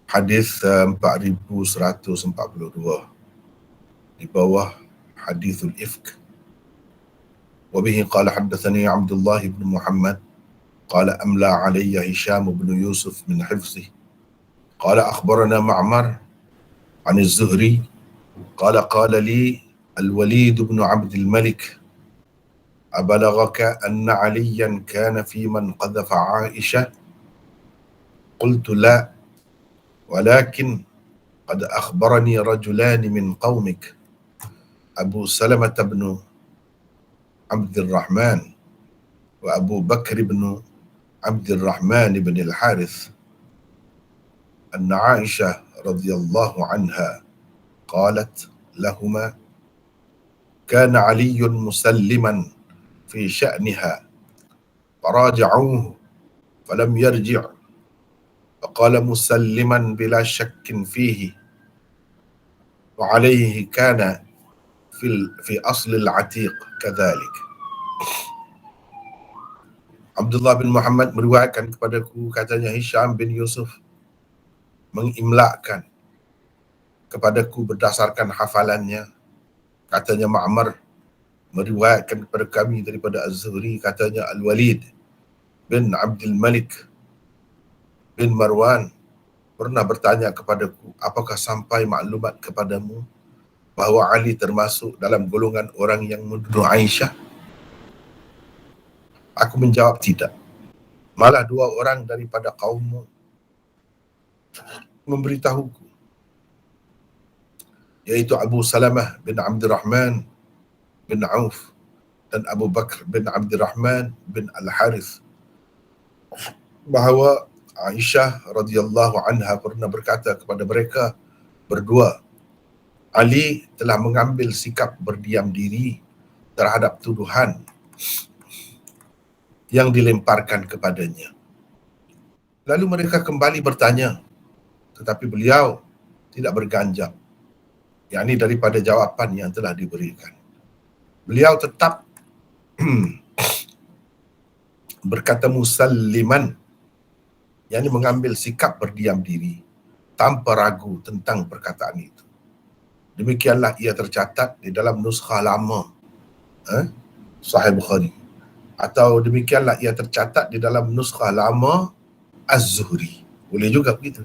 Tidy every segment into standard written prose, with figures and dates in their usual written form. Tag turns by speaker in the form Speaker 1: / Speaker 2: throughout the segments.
Speaker 1: Hadis 4142 di bawah hadithul ifk. Wabihi qala haddathani Abdullah ibn Muhammad qala amla alayya Hisham ibn Yusuf min hifzih qala akhbarana Ma'mar an az-Zuhri qala li al-Walid ibn Abd al-Malik أبلغك أن عليا كان في من قذف عائشة قلت لا ولكن قد أخبرني رجلان من قومك أبو سلمة بن عبد الرحمن وأبو بكر بن عبد الرحمن بن الحارث أن عائشة رضي الله عنها قالت لهما كان علي مسلما في شأنها فراجعوه فلم يرجع فقال مسلما بلا شك فيه وعليه كان في أصل العتيق كذلك. Abdullah bin Muhammad meriwayatkan kepadaku, katanya Hisham bin Yusuf mengimlakkan kepadaku berdasarkan hafalannya. Katanya Ma'mar meriwayatkan kepada kami daripada Az-Zuhri, katanya Al-Walid bin Abdul Malik bin Marwan pernah bertanya kepadaku, apakah sampai maklumat kepadamu bahawa Ali termasuk dalam golongan orang yang menuduh Aisyah? Aku menjawab tidak. Malah dua orang daripada kaummu memberitahuku, yaitu Abu Salamah bin Abdurrahman bin Auf dan Abu Bakr bin Abdurrahman bin Al-Harith, bahawa Aisyah radhiyallahu anha pernah berkata kepada mereka berdua, Ali telah mengambil sikap berdiam diri terhadap tuduhan yang dilemparkan kepadanya. Lalu mereka kembali bertanya, tetapi beliau tidak berganjal, yakni daripada jawapan yang telah diberikan. Beliau tetap berkata musalliman, yakni mengambil sikap berdiam diri tanpa ragu tentang perkataan itu. Demikianlah ia tercatat di dalam nuskha lama Sahih Bukhari, atau demikianlah ia tercatat di dalam nuskha lama Az-Zuhri. Boleh juga begitu.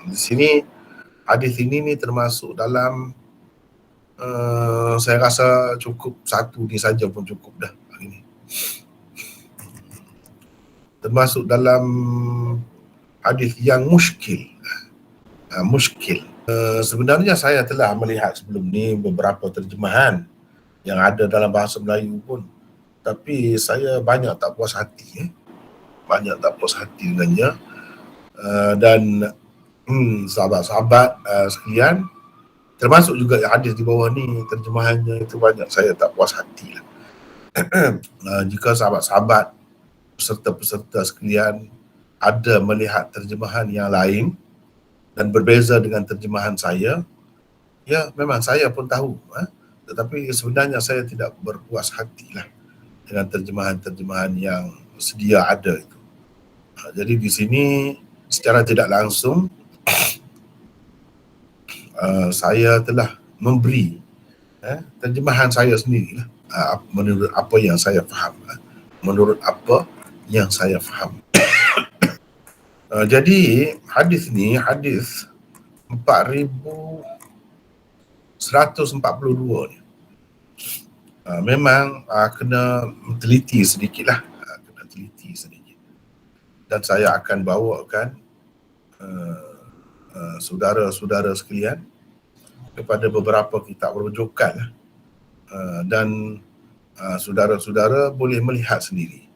Speaker 1: Di sini hadis ini termasuk dalam saya rasa cukup satu ni saja pun cukup dah hari ni. Termasuk dalam hadis yang muskil. Sebenarnya saya telah melihat sebelum ni beberapa terjemahan yang ada dalam bahasa Melayu pun, tapi saya banyak tak puas hati dengannya. Dan sahabat-sahabat sekalian, termasuk juga hadis di bawah ni, terjemahannya itu banyak saya tak puas hati lah. Jika sahabat-sahabat peserta-peserta sekalian ada melihat terjemahan yang lain dan berbeza dengan terjemahan saya, ya memang saya pun tahu, tetapi sebenarnya saya tidak berpuas hati lah dengan terjemahan-terjemahan yang sedia ada itu. Jadi di sini secara tidak langsung saya telah memberi terjemahan saya sendirilah, menurut apa yang saya faham. Jadi hadis ni, hadis 4142 ni, memang kena teliti sedikit lah, dan saya akan bawakan saudara-saudara sekalian kepada beberapa kitab rujukan lah. Dan saudara-saudara boleh melihat sendiri.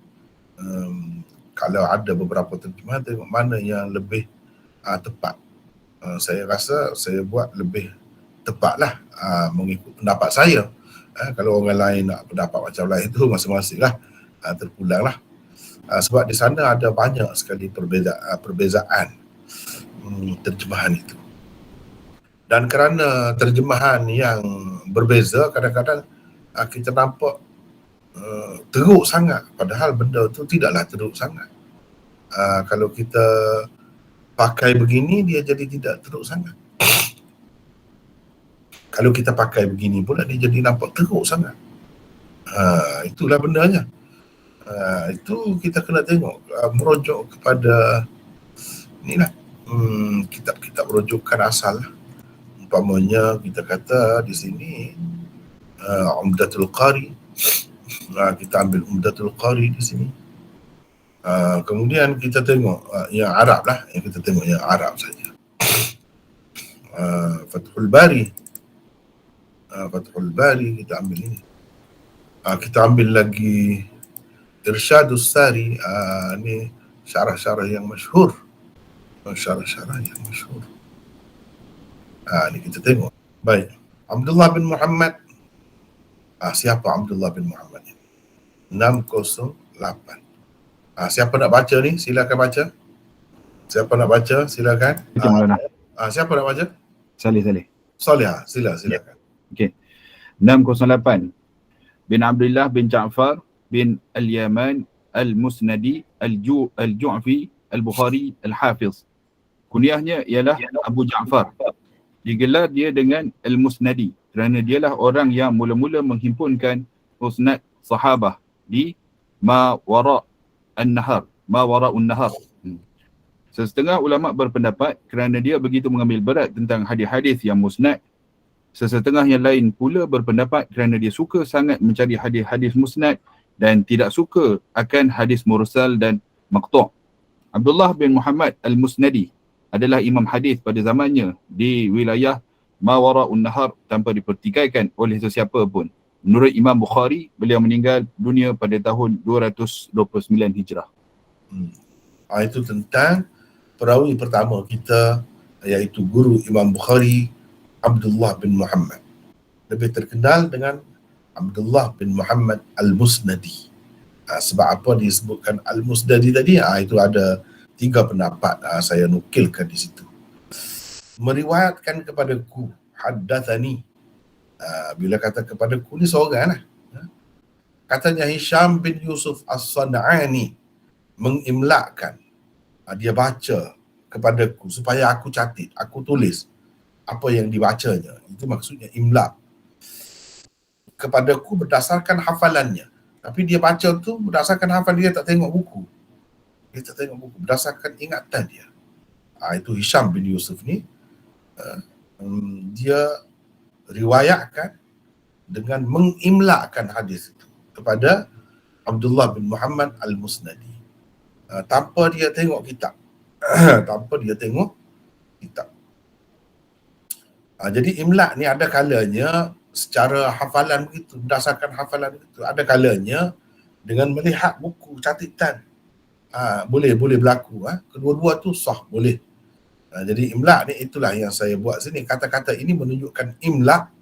Speaker 1: Kalau ada beberapa terjemahan, tengok mana yang lebih tepat. Saya rasa saya buat lebih tepat lah, mengikut pendapat saya. Kalau orang lain nak pendapat macam lain tu masing-masing lah, terpulang lah. Sebab di sana ada banyak sekali perbezaan terjemahan itu. Dan kerana terjemahan yang berbeza, kadang-kadang kita nampak teruk sangat, padahal benda tu tidaklah teruk sangat. Kalau kita pakai begini dia jadi tidak teruk sangat. Kalau kita pakai begini pula dia jadi nampak teruk sangat. Itulah bendanya. Itu kita kena tengok, merujuk kepada inilah kitab-kitab rujukan asal. Umpamanya kita kata di sini Umdatul Qari, kita ambil Umdatul Qari di sini. Kemudian kita tengok yang Arab lah, yang kita tengok yang Arab saja. Fathul Bari, Fathul Bari kita ambil ini. Kita ambil lagi Irsyadus Sari, ni syarah-syarah yang masyhur. Syarah-syarah yang masyhur. Ni kita tengok. Baik. Abdullah bin Muhammad. Siapa Abdullah bin Muhammad ini? 608. Siapa nak baca ni? Silakan baca. Siapa nak baca? Silakan. Siapa nak baca?
Speaker 2: Salih.
Speaker 1: Silakan.
Speaker 2: Okey. 608. Bin Abdullah bin Ja'far bin Al-Yaman Al-Musnadi Al-Ju'fi Al-Bukhari Al-Hafiz. Kunyahnya ialah Abu Ja'far. Digelar dia dengan Al-Musnadi kerana dialah orang yang mula-mula menghimpunkan musnad sahabah di Ma Wara'un Nahar. Sesetengah ulama berpendapat kerana dia begitu mengambil berat tentang hadis-hadis yang musnad. Sesetengah yang lain pula berpendapat kerana dia suka sangat mencari hadis-hadis musnad dan tidak suka akan hadis mursal dan maqtu'. Abdullah bin Muhammad Al-Musnadi adalah imam hadis pada zamannya di wilayah Ma Wara'un Nahar tanpa dipertikaikan oleh sesiapa pun. Menurut Imam Bukhari, beliau meninggal dunia pada tahun 229 Hijrah.
Speaker 1: Itu tentang perawi pertama kita, iaitu guru Imam Bukhari, Abdullah bin Muhammad. Lebih terkenal dengan Abdullah bin Muhammad Al-Musnadi. Sebab apa disebutkan Al-Musnadi tadi? Itu ada 3 pendapat, saya nukilkan di situ. Meriwayatkan kepadaku, haddathani. Bila kata kepadaku ni seorang lah. Katanya Hisham bin Yusuf As-San'ani mengimlakkan. Dia baca kepadaku supaya aku catat, aku tulis apa yang dibacanya. Itu maksudnya imlak. Kepadaku berdasarkan hafalannya. Tapi dia baca tu berdasarkan hafal, dia tak tengok buku. Dia tak tengok buku, berdasarkan ingatan dia. Itu Hisham bin Yusuf ni. Dia riwayatkan dengan mengimlakkan hadis itu kepada Abdullah bin Muhammad Al-Musnadi. Tanpa dia tengok kitab. Jadi imlak ni ada kalanya secara hafalan begitu, berdasarkan hafalan begitu. Ada kalanya dengan melihat buku catatan. Boleh berlaku. Kedua-dua tu sah, boleh. Jadi imlak ni itulah yang saya buat sini. Kata-kata ini menunjukkan imlak,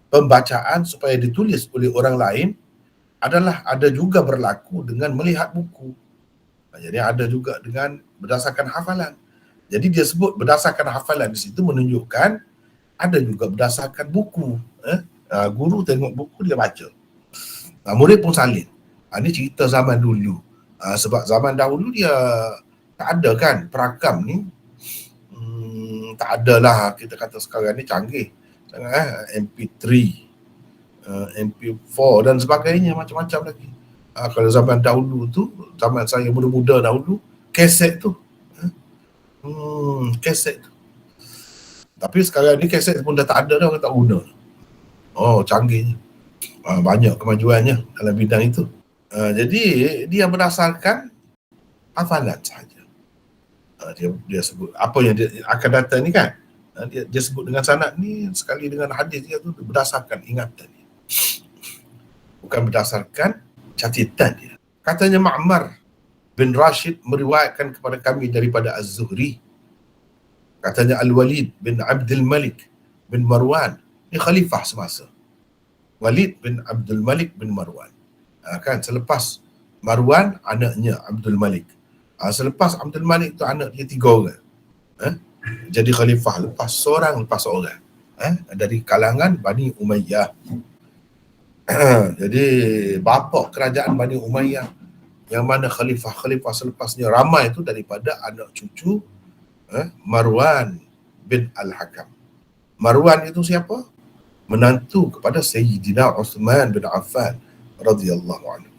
Speaker 1: pembacaan supaya ditulis oleh orang lain ada juga berlaku dengan melihat buku. Jadi ada juga dengan berdasarkan hafalan. Jadi dia sebut berdasarkan hafalan di situ menunjukkan ada juga berdasarkan buku. Guru tengok buku, dia baca. Murid pun salin. Ini cerita zaman dulu. Sebab zaman dahulu dia tak ada kan perakam ni. Tak adalah kita kata sekarang ni canggih. MP3, MP4 dan sebagainya, macam-macam lagi. Kalau zaman dahulu tu, zaman saya muda-muda dahulu, kaset tu. Kaset tu. Tapi sekarang ni kaset pun dah tak ada dah, orang tak guna. Canggihnya. Banyak kemajuannya dalam bidang itu. Jadi dia berdasarkan hafalan sahaja. Dia sebut apa yang dia akan datang ni kan. Dia sebut dengan sanad ni sekali dengan hadis dia tu berdasarkan ingatan dia. Bukan berdasarkan catatan dia. Katanya Ma'mar bin Rashid meriwayatkan kepada kami daripada Az-Zuhri. Katanya Al-Walid bin Abdul Malik bin Marwan. Ini khalifah semasa. Walid bin Abdul Malik bin Marwan. Kan selepas Marwan, anaknya Abdul Malik. Selepas Abdul Malik tu anak dia 3 orang. Jadi khalifah lepas seorang. Dari kalangan Bani Umayyah. Jadi bapa kerajaan Bani Umayyah, yang mana khalifah-khalifah selepasnya ramai itu daripada anak cucu Marwan bin Al-Hakam. Marwan itu siapa? Menantu kepada Sayyidina Uthman bin Affan radhiyallahu anhu.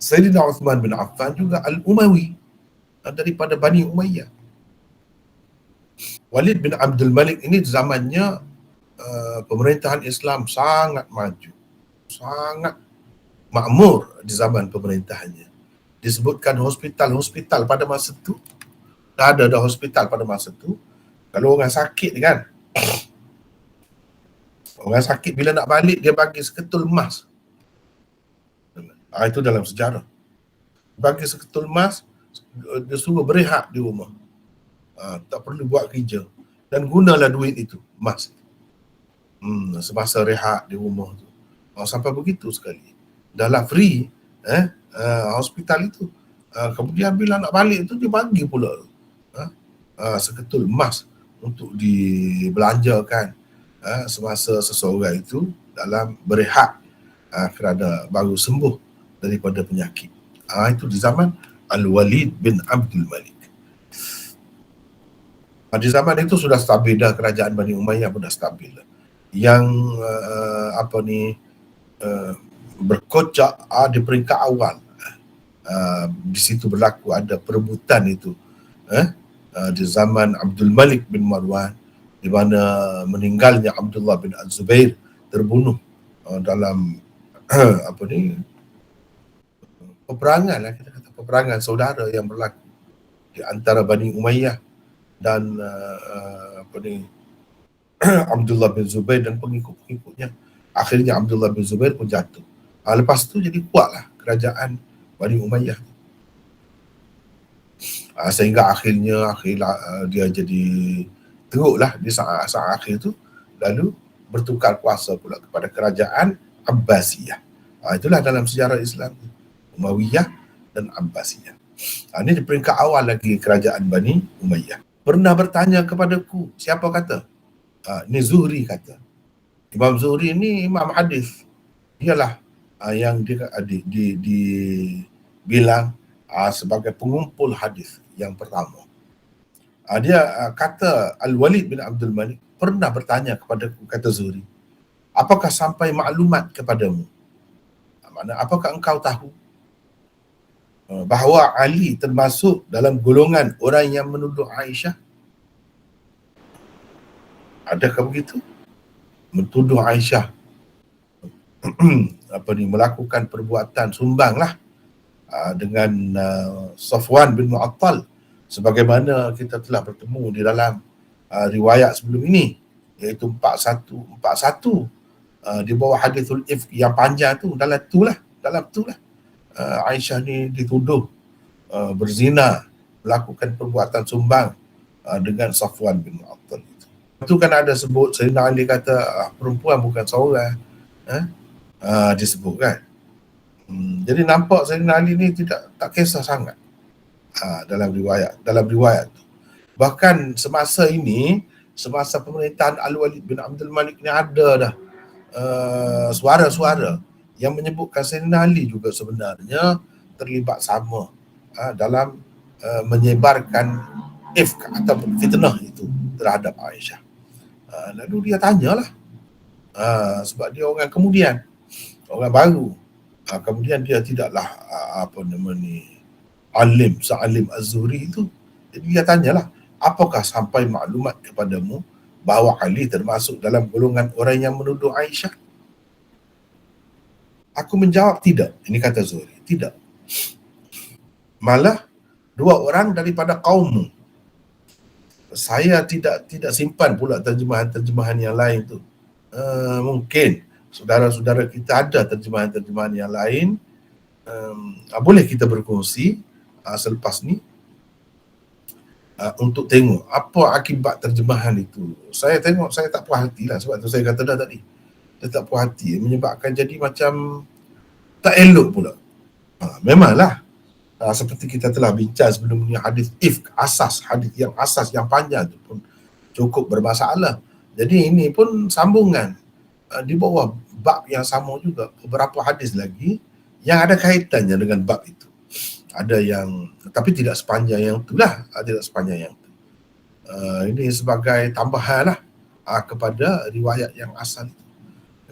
Speaker 1: Sayyidina Uthman bin Affan juga Al-Umawi, daripada Bani Umayyah. Walid bin Abdul Malik ini zamannya pemerintahan Islam sangat maju, sangat makmur di zaman pemerintahannya. Disebutkan hospital pada masa tu, ada hospital pada masa tu. Kalau orang sakit kan, orang sakit bila nak balik dia bagi seketul emas. Itu dalam sejarah. Bagi seketul emas, dia suruh berehat di rumah. Tak perlu buat kerja. Dan gunalah duit itu, emas. Semasa rehat di rumah tu. Sampai begitu sekali. Dahlah free hospital itu. Kemudian bila nak balik tu dia bagi pula seketul emas untuk dibelanjakan semasa seseorang itu dalam berehat kerana baru sembuh daripada penyakit. Itu di zaman Al-Walid bin Abdul Malik. Di zaman itu sudah stabil dah, kerajaan Bani Umayyah pun dah stabil dah. Yang berkocak di peringkat awal. Di situ berlaku ada perebutan itu di zaman Abdul Malik bin Marwan, di mana meninggalnya Abdullah bin Az-Zubair terbunuh dalam peperangan lah, kita kata peperangan saudara yang berlaku di antara Bani Umayyah dan Abdullah bin Zubair dan pengikut-pengikutnya. Akhirnya Abdullah bin Zubair pun jatuh. Lepas tu jadi kuatlah kerajaan Bani Umayyah. Sehingga akhirnya dia jadi teruklah di saat akhir tu, lalu bertukar kuasa pula kepada kerajaan Abbasiyah. Itulah dalam sejarah Islam, Umayyah dan Abbasiyah. Ini di peringkat awal lagi kerajaan Bani Umayyah. Pernah bertanya kepadaku, siapa kata? Ini Zuhri kata. Imam Zuhri ni imam hadis. Dialah yang dibilang sebagai pengumpul hadis yang pertama. Dia kata Al-Walid bin Abdul Malik pernah bertanya kepadaku, kata Zuhri, apakah sampai maklumat kepadamu? Maksudnya, apakah engkau tahu bahawa Ali termasuk dalam golongan orang yang menuduh Aisyah? Adakah begitu? Menuduh Aisyah melakukan perbuatan sumbanglah dengan Safwan bin Mu'attal, sebagaimana kita telah bertemu di dalam riwayat sebelum ini, iaitu 41 di bawah hadithul ifk yang panjang tu. Dalam tu lah Aisyah ni dituduh berzina, melakukan perbuatan sumbang dengan Safwan bin Mu'attal itu. Itu kan ada sebut Sayyidina Ali kata perempuan bukan seorang, disebut kan. Jadi nampak Sayyidina Ali ni tak kisah sangat dalam riwayat tu. Bahkan semasa pemerintahan Al-Walid bin Abdul Malik ni ada dah suara-suara yang menyebutkan Sayyidina Ali juga sebenarnya terlibat sama dalam menyebarkan ifk ataupun fitnah itu terhadap Aisyah. Lalu dia tanyalah, sebab dia orang kemudian, orang baru. Kemudian dia tidaklah Sa'alim Az-Zuhri itu. Jadi dia tanyalah, apakah sampai maklumat kepadamu bahawa Ali termasuk dalam golongan orang yang menuduh Aisyah? Aku menjawab tidak. Ini kata Zuhri, tidak. Malah 2 orang daripada kaummu. Saya tidak simpan pula terjemahan yang lain tu. Mungkin saudara-saudara kita ada terjemahan yang lain. Boleh kita berkongsi selepas ni untuk tengok apa akibat terjemahan itu. Saya tengok, saya tak puas hati lah. Sebab tu saya kata dah tadi, saya tak puas hati, menyebabkan jadi macam tak elok pula. Memanglah seperti kita telah bincang sebelum ni, hadis ifk, hadis yang panjang tu pun cukup bermasalah. Jadi ini pun sambungan di bawah bab yang sama juga, beberapa hadis lagi yang ada kaitannya dengan bab itu. Ada yang, tapi tidak sepanjang yang itulah, tidak sepanjang yang itu. Ini sebagai tambahan lah kepada riwayat yang asal.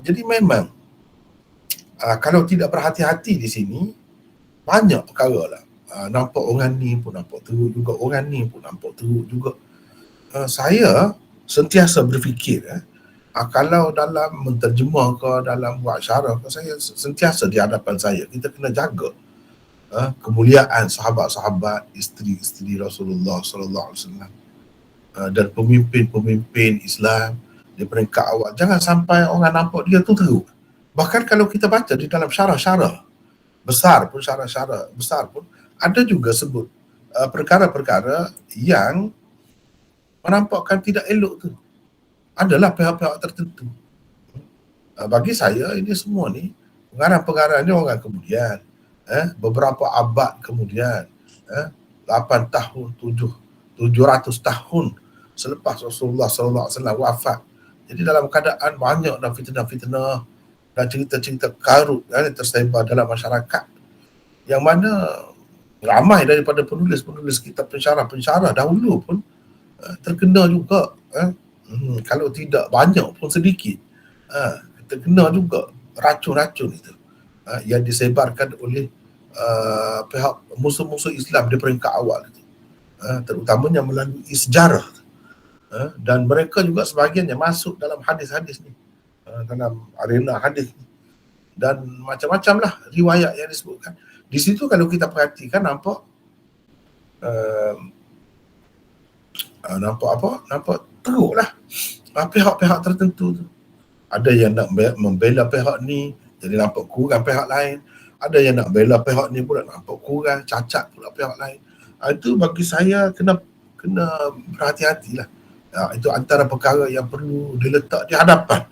Speaker 1: Jadi memang kalau tidak berhati-hati di sini, banyak perkara lah. Nampak orang ni pun nampak teruk juga, orang ni pun nampak teruk juga. Saya sentiasa berfikir kalau dalam menterjemah ke, dalam buat syarah ke, saya sentiasa di hadapan saya, kita kena jaga kemuliaan sahabat-sahabat, isteri-isteri Rasulullah sallallahu alaihi wasallam dan pemimpin-pemimpin Islam di peringkat awal. Jangan sampai orang nampak dia tu teruk. Bahkan kalau kita baca di dalam syarah-syarah besar pun, syarah-syarah besar pun ada juga sebut perkara-perkara yang menampakkan tidak elok tu. Adalah pihak-pihak tertentu. Bagi saya ini semua ni pengarang-pengarang ni orang kemudian, beberapa abad kemudian, 8 tahun, 700 tahun selepas Rasulullah sallallahu alaihi wasallam wafat. Jadi dalam keadaan banyak dan fitnah-fitnah dan cerita-cerita karut tersebar dalam masyarakat, yang mana ramai daripada penulis-penulis kitab pensyarah-pensyarah dahulu pun terkena juga, kalau tidak banyak pun sedikit, terkena juga racun-racun itu yang disebarkan oleh pihak musuh-musuh Islam di peringkat awal itu, terutamanya melalui sejarah, dan mereka juga sebahagiannya masuk dalam hadis-hadis ni, dalam arena hadis ni, dan macam-macam lah riwayat yang disebutkan di situ. Kalau kita perhatikan nampak nampak teruk lah pihak-pihak tertentu tu. Ada yang nak membela pihak ni, jadi nampak kurang pihak lain. Ada yang nak bela pihak ni pula nampak kurang, cacat pula pihak lain. Itu bagi saya kena berhati-hatilah. Itu antara perkara yang perlu diletak di hadapan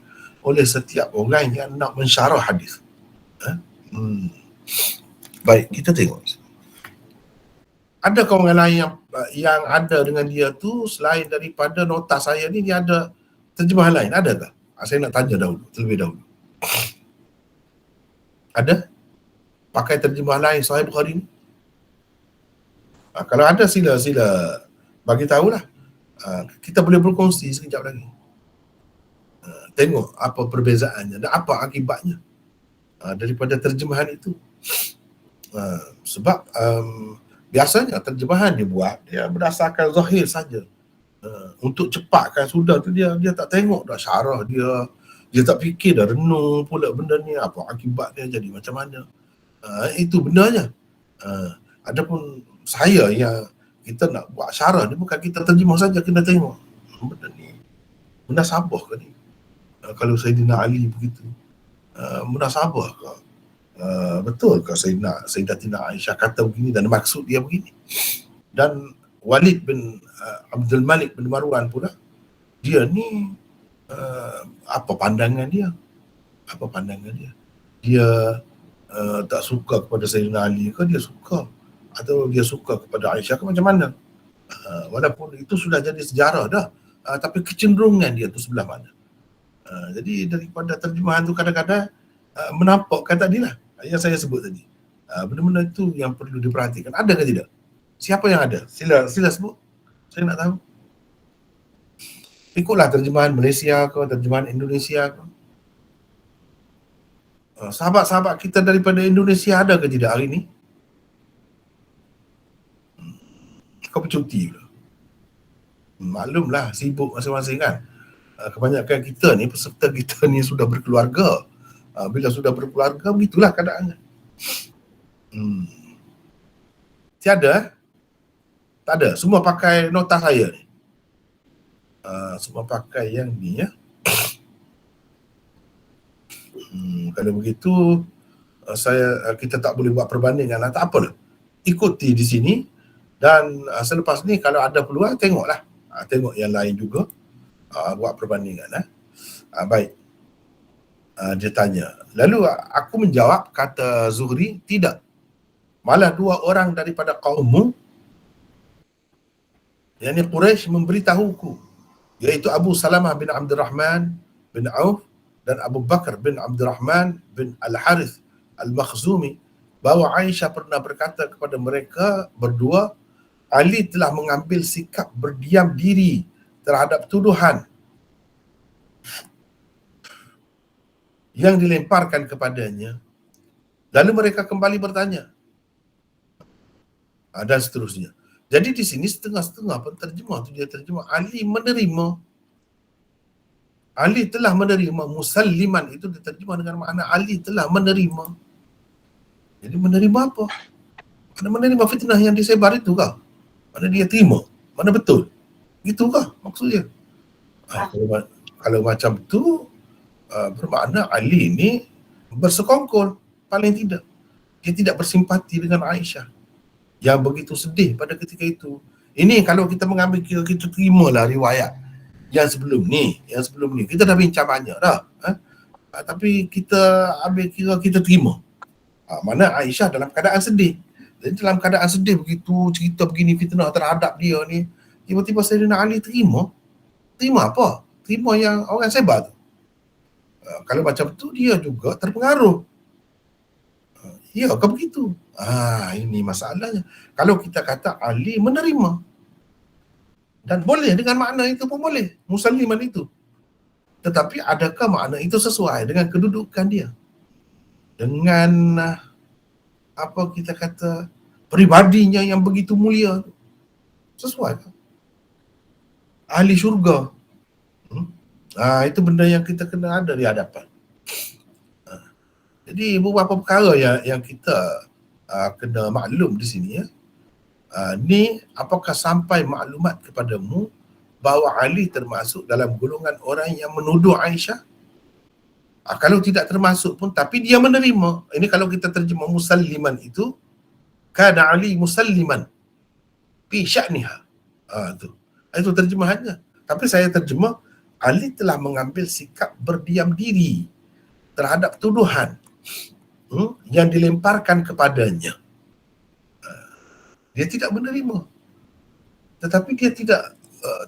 Speaker 1: oleh setiap orang yang nak mensyarah hadis. Baik, kita tengok. Adakah orang lain yang ada dengan dia tu selain daripada nota saya ni, dia ada terjemahan lain? Adakah? Saya nak tanya terlebih dahulu. Ada? Pakai terjemahan lain Sahih Bukhari ni? Kalau ada sila bagi tahulah. Kita boleh berkongsi sekejap lagi. Tengok apa perbezaannya dan apa akibatnya daripada terjemahan itu. Sebab biasanya terjemahan dibuat dia berdasarkan zahir saja. Untuk cepatkan sudah tu dia tak tengok dah syarah dia tak fikir dah, renung pula benda ni apa akibatnya, jadi macam mana. Itu benarnya. Adapun saya yang kita nak buat syarah ni, bukan kita terjemah saja, kena tengok benda ni munasabah ke ni. Kalau Sayyidina Ali begitu, munasabah ke, betul ke Sayyidatina Aisyah kata begini dan maksud dia begini. Dan Walid bin Abdul Malik bin Marwan pula, dia ni apa pandangan dia? Dia tak suka kepada Sayyidina Ali ke dia suka? Atau dia suka kepada Aisyah ke macam mana? Walaupun itu sudah jadi sejarah dah, tapi kecenderungan dia tu sebelah mana? Jadi daripada terjemahan tu kadang-kadang menampakkan tadilah yang saya sebut tadi. Benda-benda itu yang perlu diperhatikan. Ada ke tidak? Siapa yang ada? Sila sebut. Saya nak tahu. Ikutlah terjemahan Malaysia ke, terjemahan Indonesia ke. Sahabat-sahabat kita daripada Indonesia ada ke tidak hari ni? Kau bercuti pula. Maklumlah, sibuk masing-masing kan. Kebanyakan kita ni, peserta kita ni sudah berkeluarga. Bila sudah berkeluarga, begitulah keadaannya. Tiada? Tak ada. Semua pakai nota saya ni. Semua pakai yang ni ya. Kalau begitu, kita tak boleh buat perbandingan lah. Tak apalah. Ikuti di sini. Dan selepas ni kalau ada peluang, tengoklah. Tengok yang lain juga. Buat perbandingan. Baik. Dia tanya. Lalu aku menjawab, kata Zuhri, tidak. Malah 2 orang daripada kaummu, yang ni Quraisy, memberitahuku, iaitu Abu Salamah bin Abdul Rahman bin Auf dan Abu Bakar bin Abdul Rahman bin Al-Harith Al-Makhzumi, bahawa Aisyah pernah berkata kepada mereka berdua, Ali telah mengambil sikap berdiam diri terhadap tuduhan yang dilemparkan kepadanya. Lalu mereka kembali bertanya, dan seterusnya. Jadi di sini setengah-setengah penterjemah tu dia terjemah Ali menerima. Ali telah menerima. Musalliman itu diterjemah dengan makna Ali telah menerima. Jadi menerima apa? Mana menerima fitnah yang disebar itu kah? Mana dia terima? Mana betul? Itu kah maksudnya? Kalau macam tu bermakna Ali ni bersekongkol, paling tidak. Dia tidak bersimpati dengan Aisyah yang begitu sedih pada ketika itu. Ini kalau kita mengambil kira, kita terimalah riwayat yang sebelum ni. Kita dah bincang banyak dah. Tapi kita ambil kira, kita terima. Mana Aisyah dalam keadaan sedih. Jadi dalam keadaan sedih begitu, cerita begini fitnah terhadap dia ni, tiba-tiba Sayyidina Ali terima. Terima apa? Terima yang orang sebar tu. Kalau macam tu dia juga terpengaruh. Ya, ke begitu? Ini masalahnya. Kalau kita kata Ali menerima, dan boleh dengan makna itu pun boleh, musalliman itu. Tetapi adakah makna itu sesuai dengan kedudukan dia? Dengan apa kita kata, pribadinya yang begitu mulia? Sesuai ke? Ahli syurga. Itu benda yang kita kena ada di hadapan. Jadi beberapa perkara yang kita kena maklum di sini ya. Ni apakah sampai maklumat kepadamu bahawa Ali termasuk dalam golongan orang yang menuduh Aisyah? Kalau tidak termasuk pun tapi dia menerima. Ini kalau kita terjemah musalliman itu, kana Ali musalliman fi sya'niha. Itu terjemahannya. Tapi saya terjemah Ali telah mengambil sikap berdiam diri terhadap tuduhan yang dilemparkan kepadanya. Dia tidak menerima. Tetapi dia tidak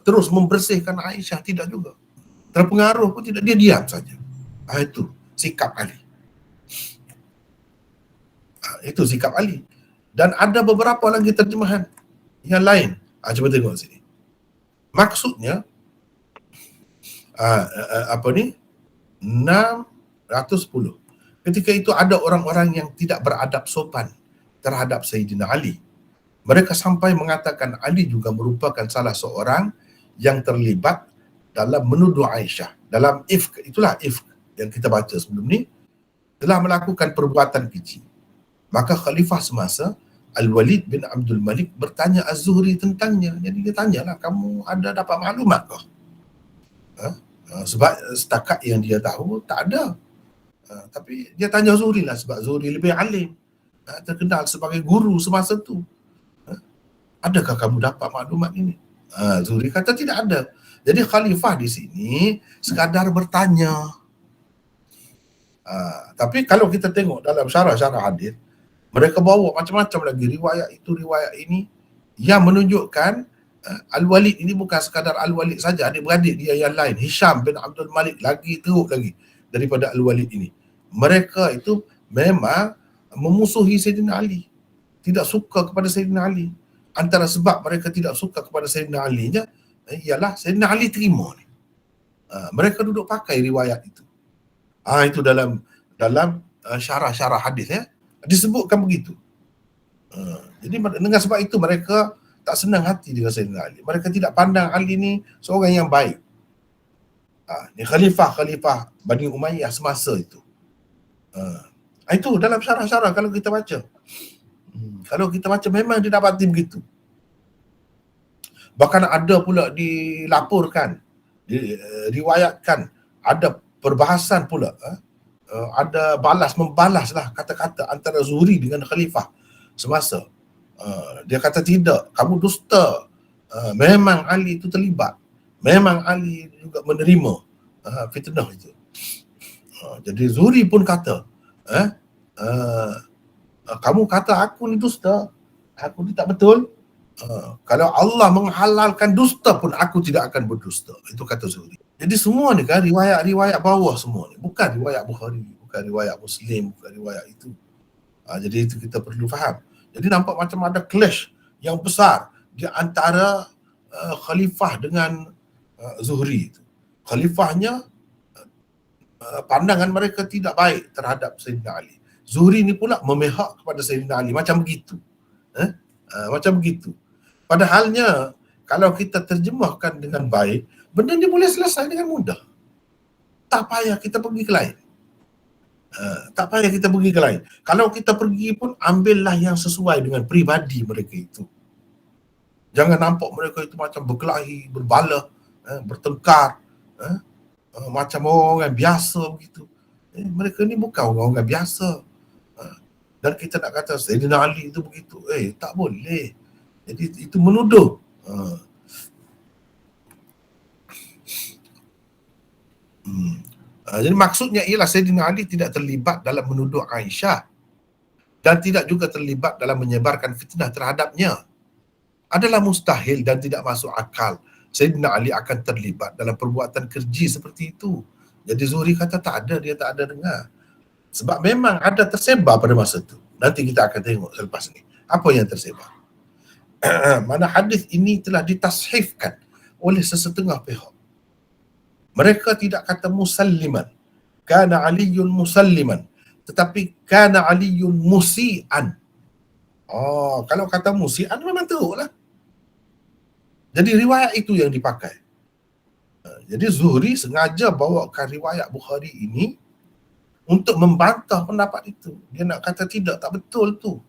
Speaker 1: terus membersihkan Aisyah, tidak juga. Terpengaruh pun tidak, dia diam saja. Itu sikap Ali. Itu sikap Ali. Dan ada beberapa lagi terjemahan yang lain. Cuba tengok sini. Maksudnya, 610. Ketika itu ada orang-orang yang tidak beradab sopan terhadap Sayyidina Ali. Mereka sampai mengatakan Ali juga merupakan salah seorang yang terlibat dalam menuduh Aisyah. Dalam ifk, itulah ifk yang kita baca sebelum ni, telah melakukan perbuatan keji. Maka khalifah semasa Al-Walid bin Abdul Malik bertanya Az-Zuhri tentangnya. Jadi dia tanyalah, kamu ada dapat maklumat kah? Sebab setakat yang dia tahu tak ada. Tapi dia tanya Zuhri lah, sebab Zuhri lebih alim, terkenal sebagai guru semasa tu. Adakah kamu dapat maklumat ini? Zuhri kata tidak ada. Jadi khalifah di sini sekadar bertanya. Tapi kalau kita tengok dalam syarah-syarah hadis, mereka bawa macam-macam lagi riwayat itu, riwayat ini yang menunjukkan Al-Walid ini bukan sekadar Al-Walid saja, adik-beradik dia yang lain, Hisham bin Abdul Malik lagi teruk lagi daripada Al-Walid ini. Mereka itu memang memusuhi Sayyidina Ali, tidak suka kepada Sayyidina Ali. Antara sebab mereka tidak suka kepada Sayyidina Ali ialah Sayyidina Ali terima ni. Mereka duduk pakai riwayat itu. Itu dalam syarah-syarah hadis ya, disebutkan begitu. Jadi dengan sebab itu mereka tak senang hati dengan Sayyidina Ali. Mereka tidak pandang Ali ni seorang yang baik. Ni khalifah Bani Umayyah semasa itu. Itu dalam syarah-syarah kalau kita baca. Kalau kita baca memang didapati begitu. Bahkan ada pula dilaporkan, diriwayatkan, ada perbahasan pula, ada membalaslah kata-kata antara Zuhri dengan khalifah semasa. Dia kata tidak, kamu dusta. Memang Ali itu terlibat. Memang Ali juga menerima fitnah itu. Jadi Zuhri pun kata, kamu kata aku ni dusta, aku ni tak betul. Kalau Allah menghalalkan dusta pun aku tidak akan berdusta. Itu kata Zuhri. Jadi semua ni kan riwayat-riwayat bawah semua ni. Bukan riwayat Bukhari, bukan riwayat Muslim, bukan riwayat itu. Jadi itu kita perlu faham. Jadi nampak macam ada clash yang besar di antara khalifah dengan Zuhri itu. Khalifahnya pandangan mereka tidak baik terhadap Sayyidina Ali. Zuhri ni pula memihak kepada Sayyidina Ali, macam begitu. Macam begitu. Padahalnya kalau kita terjemahkan dengan baik, benda ni boleh selesai dengan mudah. Tak payah kita pergi ke lain. Tak payah kita pergi ke lain. Kalau kita pergi pun, ambillah yang sesuai dengan peribadi mereka itu. Jangan nampak mereka itu macam berkelahi, berbala, bertengkar, macam orang biasa begitu. Mereka ni bukan orang biasa. Dan kita nak kata Sayyidina Ali itu begitu, tak boleh. Jadi itu menuduh. Jadi maksudnya ialah Sayyidina Ali tidak terlibat dalam menuduh Aisyah dan tidak juga terlibat dalam menyebarkan fitnah terhadapnya. Adalah mustahil dan tidak masuk akal Sayyidina Ali akan terlibat dalam perbuatan keji seperti itu. Jadi Zuhri kata tak ada, dia tak ada dengar. Sebab memang ada tersebar pada masa itu. Nanti kita akan tengok selepas ni apa yang tersebar. Mana hadis ini telah ditashifkan oleh sesetengah pihak. Mereka tidak kata musalliman, kana Aliyun musalliman, tetapi kana Aliyun musian. Kalau kata musian memang teruk lah. Jadi riwayat itu yang dipakai. Jadi Zuhri sengaja bawakan riwayat Bukhari ini untuk membantah pendapat itu. Dia nak kata tidak, tak betul tu.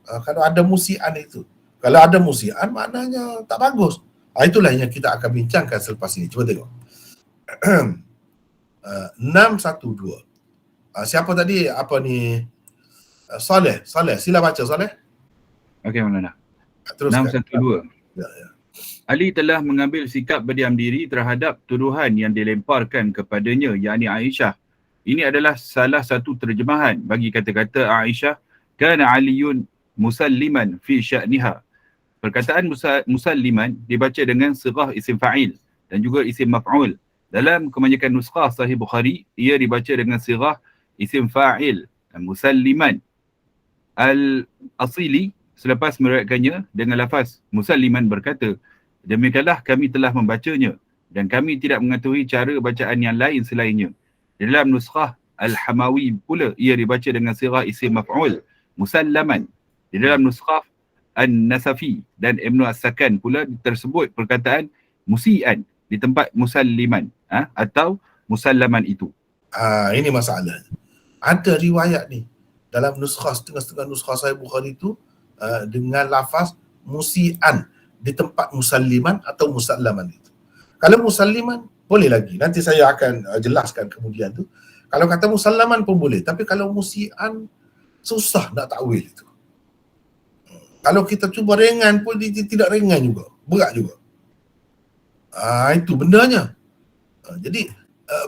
Speaker 1: Kalau ada musian itu. Kalau ada musian maknanya tak bagus. Itulah yang kita akan bincangkan selepas ini. Cuba tengok. 612. Siapa tadi? Apa ni? Saleh. Sila baca Saleh.
Speaker 2: Okey, Maulana.
Speaker 1: Teruskan.
Speaker 2: 612.
Speaker 1: Ya.
Speaker 2: Ali telah mengambil sikap berdiam diri terhadap tuduhan yang dilemparkan kepadanya, yakni Aisyah. Ini adalah salah satu terjemahan bagi kata-kata Aisyah, kana Aliyun musalliman fi sya'niha. Perkataan musalliman dibaca dengan sirah isim fa'il dan juga isim maf'ul. Dalam kebanyakan nuskhah Sahih Bukhari, ia dibaca dengan sirah isim fa'il dan musalliman. Al-Asili selepas meriwayatkannya dengan lafaz musalliman berkata, demikianlah kami telah membacanya dan kami tidak mengetahui cara bacaan yang lain selainnya. Dalam nuskhah Al-Hamawi pula ia dibaca dengan sirah isim maf'ul musallaman. Di dalam nuskhah An-Nasafi dan Ibn As-Sakan pula tersebut perkataan musian di tempat musalliman atau musallaman itu.
Speaker 1: Ini masalah. Ada riwayat ni dalam nuskhah, setengah-setengah nuskhah Sahih Bukhari itu dengan lafaz musian di tempat musalliman atau musallaman itu. Kalau musalliman boleh lagi. Nanti saya akan jelaskan kemudian tu. Kalau kata musallaman pun boleh. Tapi kalau musian susah nak takwil itu. Kalau kita cuba ringan pun dia tidak ringan juga. Berat juga. Itu bendanya. Jadi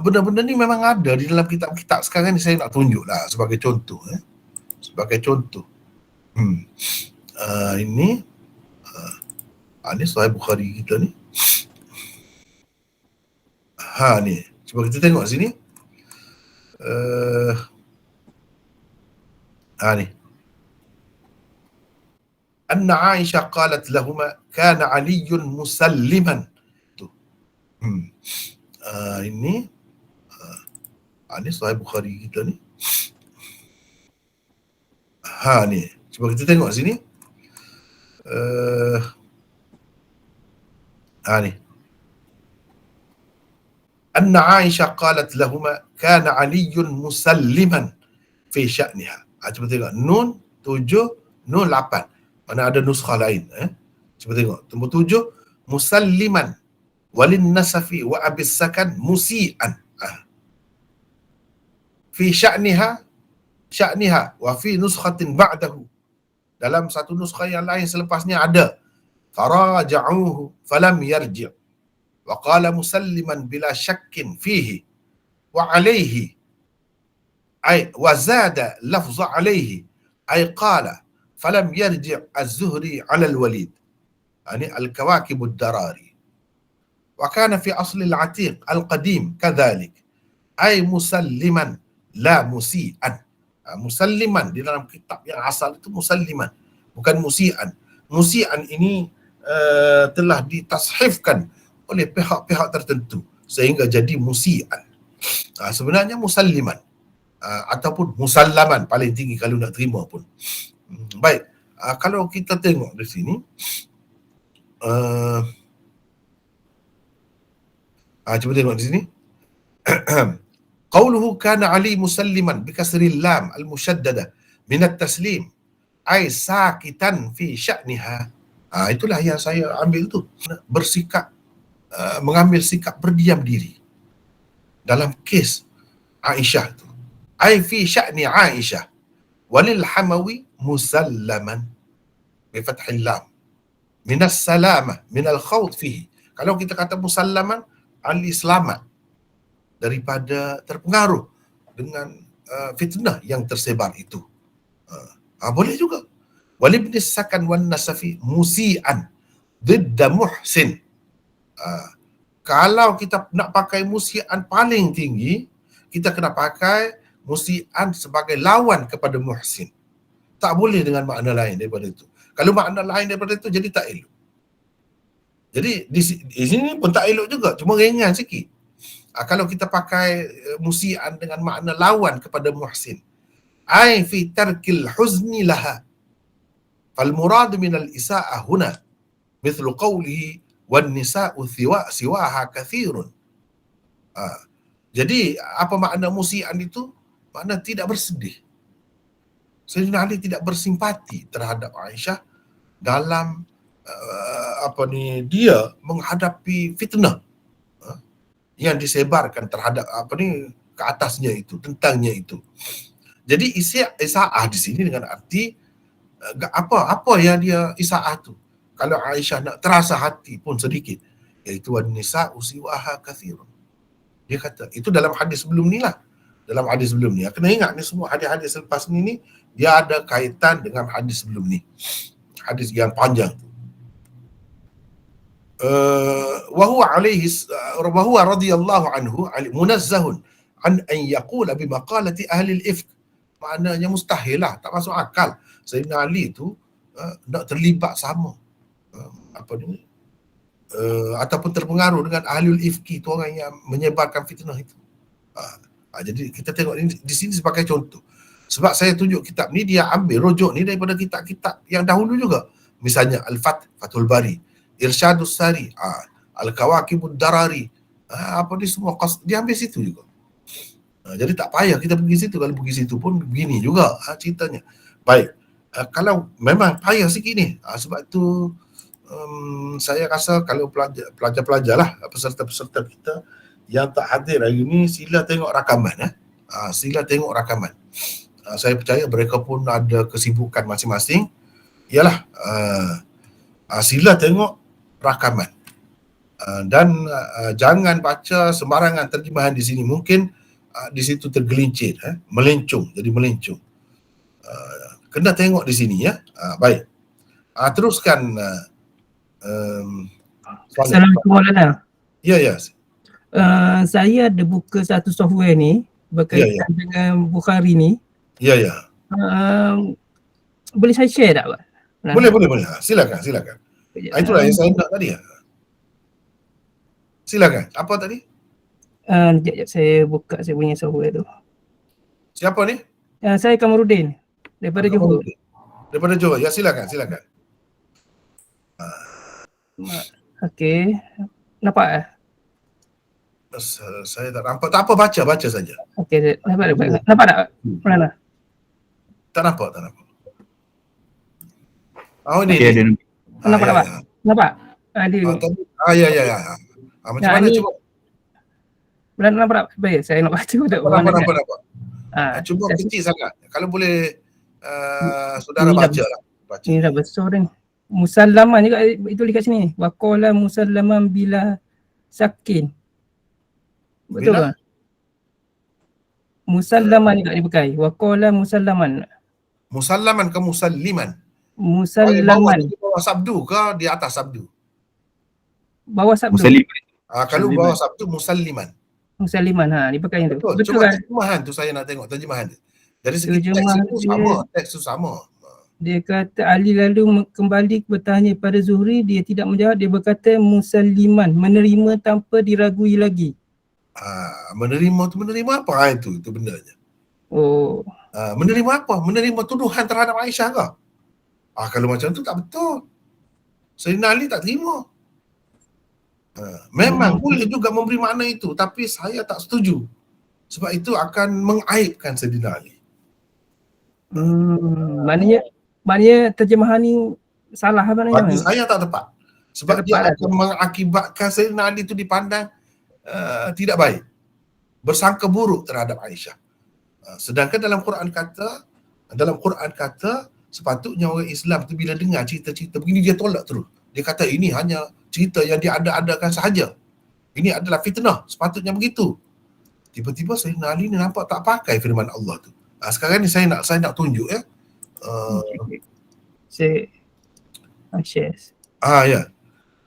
Speaker 1: benda-benda ni memang ada di dalam kitab-kitab sekarang ni. Saya nak tunjuklah sebagai contoh. Sebagai contoh. Ini Sahih Bukhari kita ni. Ni. Cuba kita tengok sini. Ni. Anna Aisyah qalat lahuma kana Aliyun musalliman. Tu. Ini Sahih Bukhari kita ni. Ni. Cuba kita tengok sini. Ni. Anna Aisyah qalat lahuma kana Aliyun musalliman fi sya'niha. Cuba tengok. Nun 7, Nun 8. Mana ada nuskhah lain. Cuba tengok. Nombor 7. Musalliman. Walin nasafi wa abis sakan musian. Fi sya'niha. Sya'niha. Wa fi nuskhatin ba'dahu. Dalam satu nuskhah yang lain selepasnya ada. Faraja'uhu falam yarji'. Wa qala musalliman bila syakkin fihi. Wa alayhi. Wa zada lafza alayhi. Ay qala. فلم يرجع الزهري على الوليد يعني الكواكب الدراري وكان في أصل العتيق القديم كذلك أي مسلما لا مسيئا. Musalliman di dalam kitab yang asal itu musalliman, bukan musian. Musian ini telah ditashifkan oleh pihak-pihak tertentu sehingga jadi musian. Sebenarnya musalliman ataupun musallaman paling tinggi kalau nak terima pun. Baik, kalau kita tengok di sini, cuba tengok di sini. Qauluhu kana Ali musalliman bikasril lam al-musyaddada min at-taslim ay sakitan fi sya'niha. Itulah yang saya ambil tu, bersikap mengambil sikap berdiam diri dalam kes Aisyah tu. Ay fi sya'ni Aisyah walil Hamawi musallaman bi fathil lam min as-salamah min al-khawd fihi. Kalau kita kata musallaman, Ali selamat daripada terpengaruh dengan fitnah yang tersebar itu. Boleh juga. Walibn Sakan wan Nasafi musian didda muhsin. Kalau kita nak pakai musian paling tinggi, kita kena pakai musian sebagai lawan kepada muhsin. Tak boleh dengan makna lain daripada itu. Kalau makna lain daripada itu, jadi tak elok. Jadi di sini pun tak elok juga, cuma ringan sikit. Kalau kita pakai musian dengan makna lawan kepada muhsin, ay fi tarkil huzni laha, fal murad min al isaa'ah huna mithlu qawlihi wan nisa'u siwaha kathirun. Jadi apa makna musian itu? Makna tidak bersedih. Sayyidina Ali tidak bersimpati terhadap Aisyah dalam dia menghadapi fitnah yang disebarkan terhadap ke atasnya itu, tentangnya itu. Jadi isaah di sini dengan arti apa yang dia isaah tu. Kalau Aisyah nak terasa hati pun sedikit, iaitu an-nisa'u siwaha kathirun. Dia kata itu dalam hadis sebelum ni lah. Dalam hadis sebelum ni, kena ingat ni semua hadis-hadis selepas ni dia ada kaitan dengan hadis sebelum ni. Hadis yang panjang tu. وهو رضي الله عنه منزه عن أن يقول بمقالة أهل الإفك. Maknanya mustahil lah, tak masuk akal Sayyidina Ali tu nak terlibat sama ataupun terpengaruh dengan ahlul ifki, tu orang yang menyebarkan fitnah itu. Jadi kita tengok di sini sebagai contoh. Sebab saya tunjuk kitab ni, dia ambil rujuk ni daripada kitab-kitab yang dahulu juga. Misalnya Fathul Bari, Irsyadus Sari, Al-Kawakibud Darari, ni semua dia ambil situ juga. Jadi tak payah kita pergi situ. Kalau pergi situ pun begini juga ceritanya. Baik, kalau memang payah sikit ni, sebab tu saya rasa kalau pelajar-pelajar lah, peserta-peserta kita yang tak hadir hari ni, sila tengok rakaman. Sila tengok rakaman. Saya percaya mereka pun ada kesibukan masing-masing. Ialah sila tengok rakaman dan jangan baca sembarangan terjemahan di sini. Mungkin di situ tergelincir, melencong, jadi melencong. Kena tengok di sini ya. Baik, teruskan.
Speaker 3: Assalamualaikum Maulana.
Speaker 1: Ya.
Speaker 3: Saya ada buka satu software ni berkaitan dengan Bukhari ni.
Speaker 1: Ya.
Speaker 3: Boleh saya share tak, Pak?
Speaker 1: Boleh. Silakan. Itulah yang saya nak tadi. Silakan. Apa tadi?
Speaker 3: Sekejap saya buka saya punya software tu.
Speaker 1: Siapa ni?
Speaker 3: Saya Kamarudin daripada Johor.
Speaker 1: Daripada Johor. Ya, silakan.
Speaker 3: Okey. Nampak?
Speaker 1: Saya tak nampak. Tak apa, baca saja.
Speaker 3: Okey, nampak tak? Mana?
Speaker 1: Tak nampak. Ini.
Speaker 2: Okay,
Speaker 3: Nampak? Nampak?
Speaker 1: Ya. Macam mana
Speaker 3: ni,
Speaker 1: cuba?
Speaker 3: Nampak tak? Baik, saya nak baca tak?
Speaker 1: Nampak. Cuba kecil sangat. Kalau boleh saudara baca lah.
Speaker 3: Ini dah besar dah ni. Musallaman juga itu dekat sini. Wa qala musallaman bila sakin. Betul tak? Musallaman juga dipakai. Wa qala musallaman.
Speaker 1: Musallaman ke musalliman?
Speaker 3: Musallaman.
Speaker 1: Di bawah sabdu ke di atas sabdu?
Speaker 3: Bawah sabdu.
Speaker 2: Musalliman.
Speaker 1: Kalau bawah sabdu musalliman.
Speaker 3: Musalliman, dipakai tu.
Speaker 1: Betul
Speaker 3: Betul
Speaker 1: kan?
Speaker 3: Kan?
Speaker 1: Terjemahan tu saya nak tengok terjemahan tu. Dari segi
Speaker 3: Terjemahan
Speaker 1: teks itu sama, teks tu sama.
Speaker 3: Dia kata Ali lalu kembali bertanya pada Zuhri, dia tidak menjawab, dia berkata musalliman, menerima tanpa diragui lagi.
Speaker 1: Menerima tu menerima apa? Itu benarnya.
Speaker 3: Oh,
Speaker 1: Menerima apa? Menerima tuduhan terhadap Aisyah ke? Kalau macam tu tak betul. Sayyidina Ali tak terima. Memang boleh juga memberi makna itu, tapi saya tak setuju. Sebab itu akan mengaibkan Sayyidina Ali.
Speaker 3: maknanya terjemahan ni salah maknanya.
Speaker 1: Bagi saya tak tepat. Sebab
Speaker 3: Tak
Speaker 1: dia
Speaker 3: tepat lah
Speaker 1: akan mengakibatkan Sayyidina Ali itu dipandang tidak baik. Bersangka buruk terhadap Aisyah. Sedangkan dalam Quran kata sepatutnya orang Islam tu bila dengar cerita-cerita begini dia tolak terus. Dia kata ini hanya cerita yang dia ada-adakan sahaja. Ini adalah fitnah, sepatutnya begitu. Tiba-tiba Sayyidina Ali ni nampak tak pakai firman Allah tu. Sekarang ni saya nak tunjuk ya.
Speaker 3: Saya share.
Speaker 1: Ya.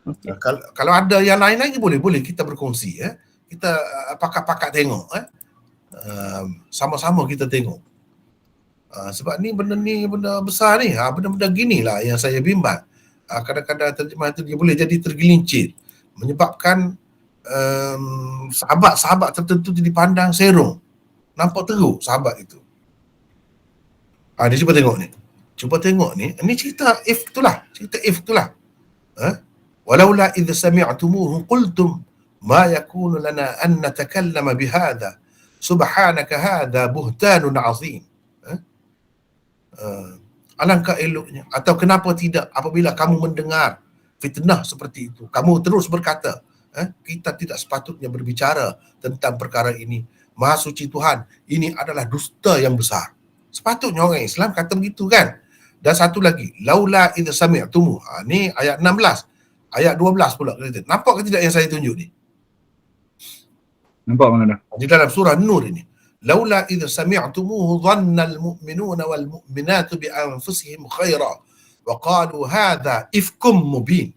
Speaker 3: Okay.
Speaker 1: Kalau ada yang lain lagi boleh kita berkongsi ya. Kita pakat-pakat tengok sama-sama kita tengok. Sebab ni benda besar ni, benda-benda ginilah yang saya bimbang. Kadang-kadang terjemahan tu dia boleh jadi tergelincir, menyebabkan sahabat-sahabat tertentu dipandang serong, nampak teruk sahabat itu. Dia cuba tengok ni, ini cerita if itulah. Walaula idh sami'tumuhu qultum ma yakunu lana an natakallama bihadha subhanaka hadha buhtanun azim. Alangkah eloknya, atau kenapa tidak apabila kamu mendengar fitnah seperti itu, kamu terus berkata kita tidak sepatutnya berbicara tentang perkara ini. Maha suci Tuhan, ini adalah dusta yang besar. Sepatutnya orang Islam kata begitu kan. Dan satu lagi, laula idh sami'tumu, ni ayat 16, ayat 12 pula. Nampak ke tidak yang saya tunjuk ni?
Speaker 2: Nampak mana dah?
Speaker 1: Di dalam surah Nur ini, laula idh sami'tumuhu dhanna al-mu'minuna wal-mu'minatu bi anfusihim khaira wa qalu hadha ifkum mubin.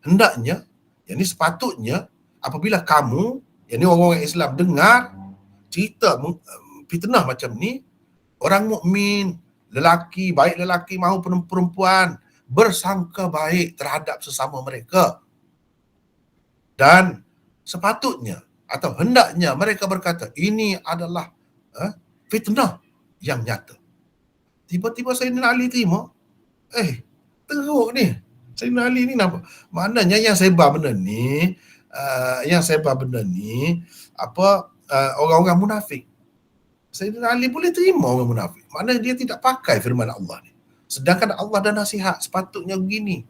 Speaker 1: Hendaknya, yang ni sepatutnya apabila kamu, yang ni orang-orang Islam dengar cerita fitnah macam ni, orang mukmin, lelaki, baik lelaki maupun perempuan, bersangka baik terhadap sesama mereka. Dan sepatutnya atau hendaknya mereka berkata ini adalah fitnah yang nyata. Tiba-tiba Sayyidina Ali terima, teruk ni. Sayyidina Ali ni nampak. Maknanya yang sebar benda ni, orang-orang munafik. Sayyidina Ali boleh terima orang munafik. Maknanya dia tidak pakai firman Allah ni. Sedangkan Allah dah nasihat, sepatutnya begini.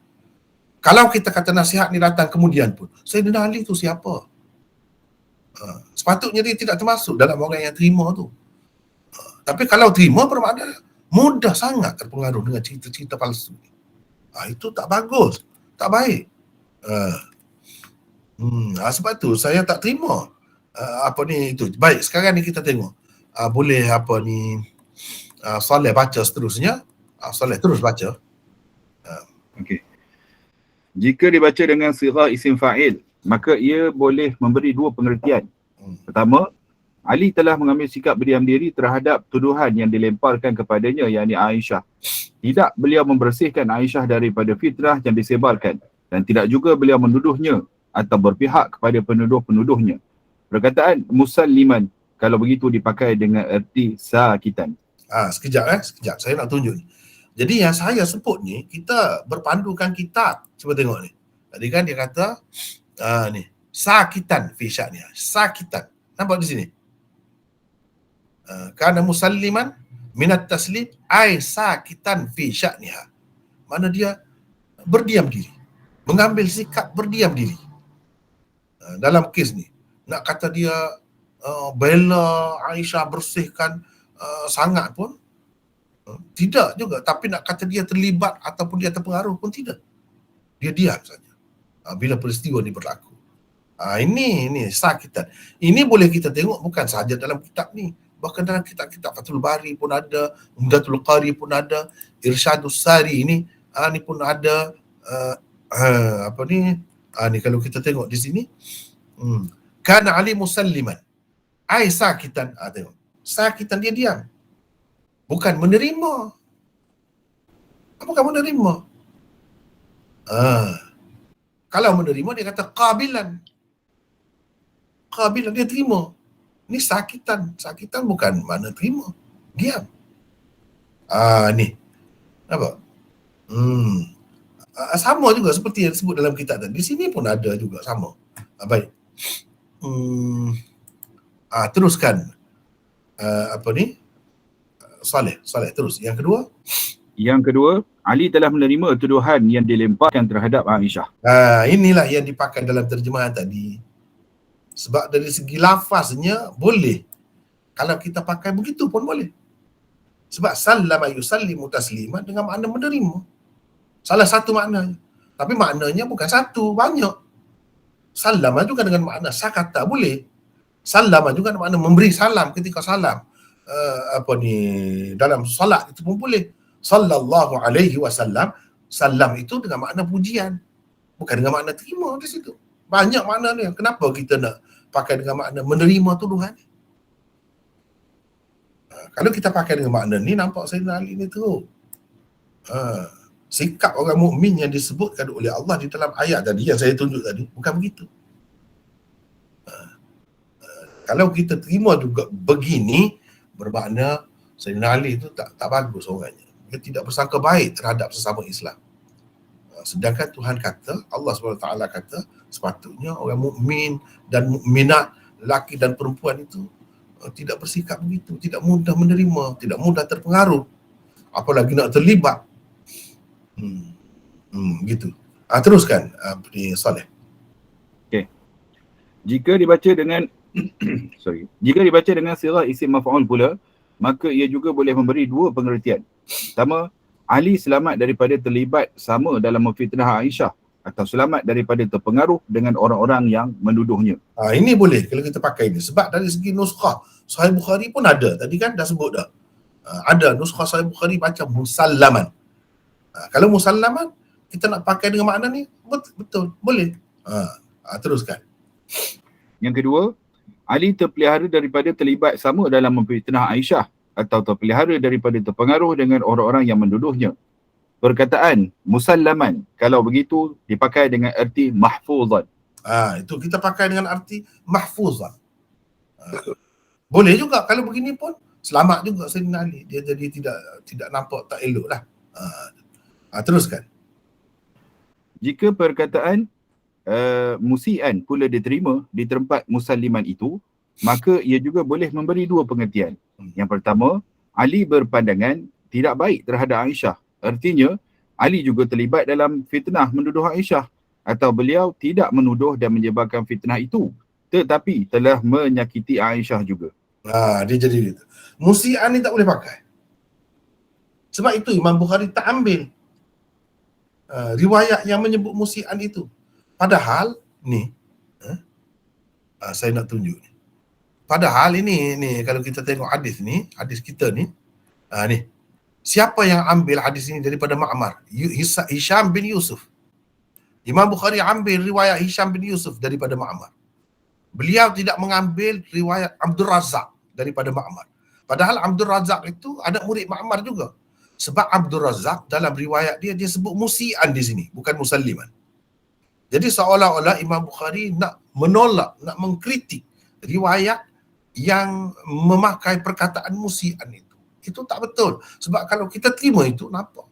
Speaker 1: Kalau kita kata nasihat ni datang kemudian pun, Sayyidina Ali tu siapa? Sepatutnya dia tidak termasuk dalam orang yang terima tu. Tapi kalau terima bermakna mudah sangat terpengaruh dengan cerita-cerita palsu. Itu tak bagus, tak baik. Sebab tu saya tak terima itu. Baik, sekarang ni kita tengok. Boleh Saleh baca seterusnya. Saleh terus baca.
Speaker 2: Okey. Jika dibaca dengan sighah isim fa'il, maka ia boleh memberi dua pengertian. Pertama, Ali telah mengambil sikap berdiam diri terhadap tuduhan yang dilemparkan kepadanya, yakni Aisyah. Tidak beliau membersihkan Aisyah daripada fitnah yang disebarkan, dan tidak juga beliau menuduhnya atau berpihak kepada penuduh-penuduhnya. Perkataan musalliman kalau begitu dipakai dengan erti sakitan.
Speaker 1: Sekejap. Saya nak tunjuk ni. Jadi yang saya sebut ni, kita berpandukan kitab. Cuba tengok ni. Tadi kan dia kata, ni, sakitan fi sya'niha. Sakitan. Nampak di sini? Kana musalliman minat taslim ay sakitan fi sya'niha. Mana dia berdiam diri. Mengambil sikap berdiam diri. Dalam kes ni. Nak kata dia bela Aisyah, bersihkan sangat pun tidak juga, tapi nak kata dia terlibat ataupun dia terpengaruh pun tidak. Dia diam saja bila peristiwa ni berlaku. Ini sakitan. Ini boleh kita tengok bukan sahaja dalam kitab ni, bahkan dalam kitab-kitab Fathul Bari pun ada, Umdatul Qari pun ada, Irsyadus Sari ni pun ada. Ni kalau kita tengok di sini, kana Ali musalliman ai sakitan. Tengok, sakitan, dia diam, bukan menerima. Apakah menerima? Kalau menerima dia kata qabilan. Qabilan, dia terima. Ni sakitan bukan makna terima. Diam. Ni. Apa? Sama juga seperti yang disebut dalam kitab tadi. Di sini pun ada juga sama. Baik. Teruskan. Saleh terus. Yang kedua, Ali telah menerima tuduhan yang dilemparkan terhadap Aisyah. Inilah yang dipakai dalam terjemahan tadi. Sebab dari segi lafaznya boleh. Kalau kita pakai begitu pun boleh. Sebab sallama yusallimu tasliman dengan makna menerima. Salah satu maknanya. Tapi maknanya bukan satu, banyak. Sallama juga dengan makna sakata boleh. Sallama juga dengan makna memberi salam ketika salam. Dalam solat itu pun boleh. Sallallahu alaihi wasallam, salam itu dengan makna pujian, bukan dengan makna terima di situ. Banyak makna ni. Kenapa kita nak pakai dengan makna menerima tuduhan? Kalau kita pakai dengan makna ni, nampak Sayyidina Ali ni teruk. Sikap orang mukmin yang disebutkan oleh Allah di dalam ayat tadi yang saya tunjuk tadi bukan begitu. Kalau kita terima juga begini, bermakna Sayyidina Ali itu tak bagus orangnya. Dia tidak bersangka baik terhadap sesama Islam. Sedangkan Tuhan kata, Allah SWT kata, sepatutnya orang mukmin dan mukminat, lelaki dan perempuan itu tidak bersikap begitu, tidak mudah menerima, tidak mudah terpengaruh, apalagi nak terlibat. Gitu. Teruskan Saleh.
Speaker 2: Okey. Jika dibaca dengan jika dibaca dengan sirah isim maf'ul pula, maka ia juga boleh memberi dua pengertian. Pertama, Ali selamat daripada terlibat sama dalam memfitnah Aisyah atau selamat daripada terpengaruh dengan orang-orang yang menuduhnya.
Speaker 1: Ini boleh kalau kita pakai ini. Sebab dari segi nuskhah Sahih Bukhari pun ada. Tadi kan dah sebut dah. Ada nuskhah Sahih Bukhari baca musallaman. Kalau musallaman, kita nak pakai dengan makna ni, betul, boleh. Teruskan.
Speaker 2: Yang kedua, Ali terpelihara daripada terlibat sama dalam memfitnah Aisyah atau terpelihara daripada terpengaruh dengan orang-orang yang menuduhnya. Perkataan musallaman, kalau begitu dipakai dengan arti mahfuzan.
Speaker 1: Itu kita pakai dengan arti mahfuzan. Boleh juga kalau begini pun selamat juga Sayyidina Ali. Dia jadi tidak nampak tak elok lah. Teruskan.
Speaker 2: Jika perkataan musian pula diterima di tempat musalliman itu, maka ia juga boleh memberi dua pengertian. Yang pertama, Ali berpandangan tidak baik terhadap Aisyah. Artinya, Ali juga terlibat dalam fitnah menuduh Aisyah atau beliau tidak menuduh dan menyebabkan fitnah itu, tetapi telah menyakiti Aisyah juga.
Speaker 1: Dia jadi gitu. Musian ni tak boleh pakai. Sebab itu Imam Bukhari tak ambil riwayat yang menyebut musian itu. Padahal ni saya nak tunjuk ni. Padahal ini kalau kita tengok hadis ni, hadis kita ni, ni. Siapa yang ambil hadis ini daripada Ma'mar? Hisham bin Yusuf. Imam Bukhari ambil riwayat Hisham bin Yusuf daripada Ma'mar. Beliau tidak mengambil riwayat Abdul Razak daripada Ma'mar. Padahal Abdul Razak itu anak murid Ma'mar juga. Sebab Abdul Razak dalam riwayat dia sebut musian di sini, bukan musalliman. Jadi seolah-olah Imam Bukhari nak menolak, nak mengkritik riwayat yang memakai perkataan musian itu. Itu tak betul. Sebab kalau kita terima itu, nampak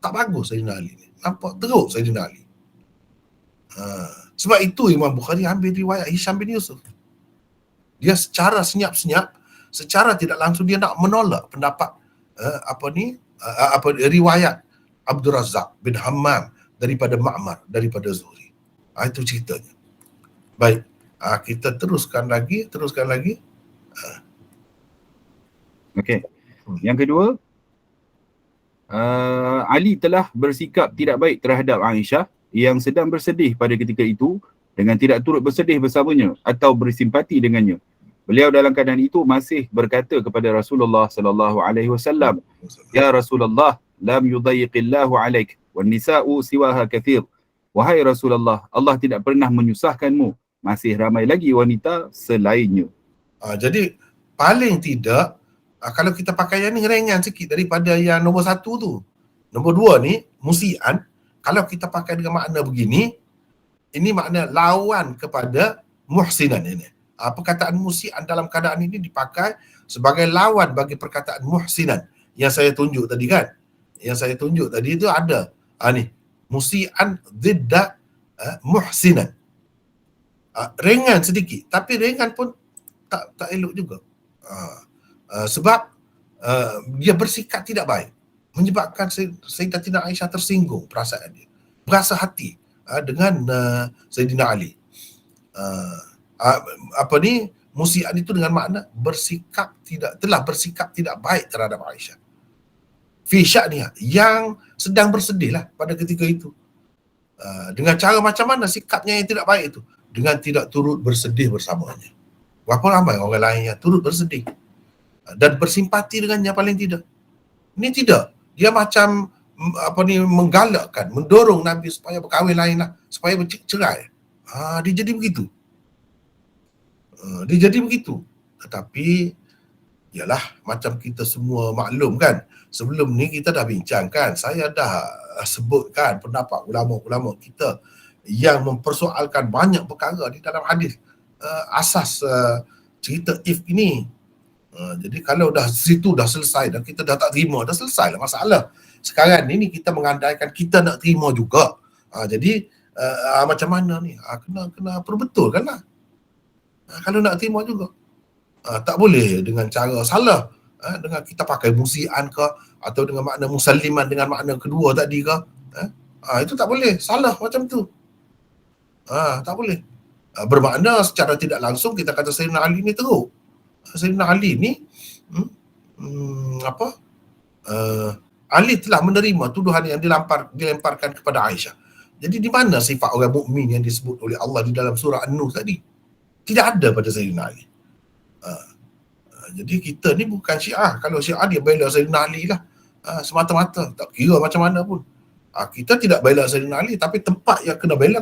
Speaker 1: tak bagus Sayyidina Ali ni. Nampak teruk Sayyidina Ali. Sebab itu Imam Bukhari ambil riwayat Hisham bin Yusuf. Dia secara senyap-senyap, secara tidak langsung dia nak menolak pendapat riwayat Abdul Razak bin Hammam daripada Ma'mar, daripada Zuhri. Itu ceritanya. Baik, kita teruskan lagi.
Speaker 2: Okey. Yang kedua, Ali telah bersikap tidak baik terhadap Aisyah yang sedang bersedih pada ketika itu dengan tidak turut bersedih bersamanya atau bersimpati dengannya. Beliau dalam keadaan itu masih berkata kepada Rasulullah sallallahu alaihi wasallam, "Ya Rasulullah, lam yudayyiqillahu alaik wan nisa'u siwaha kathir." Wahai Rasulullah, Allah tidak pernah menyusahkanmu. Masih ramai lagi wanita selainnya.
Speaker 1: Jadi paling tidak kalau kita pakai yang ni ringan sikit daripada yang nombor 1 tu. Nombor dua ni, musian, kalau kita pakai dengan makna begini, ini makna lawan kepada muhsinan ini. Perkataan musian dalam keadaan ini dipakai sebagai lawan bagi perkataan muhsinan yang saya tunjuk tadi kan. Yang saya tunjuk tadi itu ada. Ni, musian zidda muhsinan. Ringan sedikit, tapi ringan pun tak elok juga. Sebab dia bersikap tidak baik, menyebabkan Sayyidatina Aisyah tersinggung perasaan dia, berasa hati dengan Sayyidina Ali. Musian itu dengan makna telah bersikap tidak baik terhadap Aisyah. Fi sya'niha, yang sedang bersedih lah pada ketika itu. Dengan cara macam mana sikapnya yang tidak baik itu? Dengan tidak turut bersedih bersamanya. Berapa ramai orang lain yang turut bersedih dan bersimpati dengannya paling tidak. Ini tidak. Dia macam menggalakkan, mendorong Nabi supaya berkahwin lain lah, supaya bercerai. Dia jadi begitu. Tetapi yalah, macam kita semua maklum kan, sebelum ni kita dah bincangkan, saya dah sebutkan pendapat ulama-ulama kita yang mempersoalkan banyak perkara di dalam hadis asas cerita if ini. Jadi kalau dah situ dah selesai dan kita dah tak terima, dah selesai lah masalah. Sekarang ni kita mengandaikan kita nak terima juga. Jadi macam mana ni? Kena perbetulkan lah. Kalau nak terima juga. Tak boleh dengan cara salah. Dengan kita pakai musian ke, atau dengan makna musalliman dengan makna kedua tadi ke. Itu tak boleh. Salah macam tu. Tak boleh. Bermakna secara tidak langsung kita kata Sayyidina Ali ni teruk. Sayyidina Ali ni Ali telah menerima tuduhan yang dilemparkan kepada Aisyah. Jadi di mana sifat orang mukmin yang disebut oleh Allah di dalam surah An-Nur tadi? Tidak ada pada Sayyidina Ali. Jadi kita ni bukan Syiah. Kalau Syiah dia bela Sayyidina Ali lah semata-mata, tak kira macam mana pun. Kita tidak bela Sayyidina Ali, tapi tempat yang kena bela.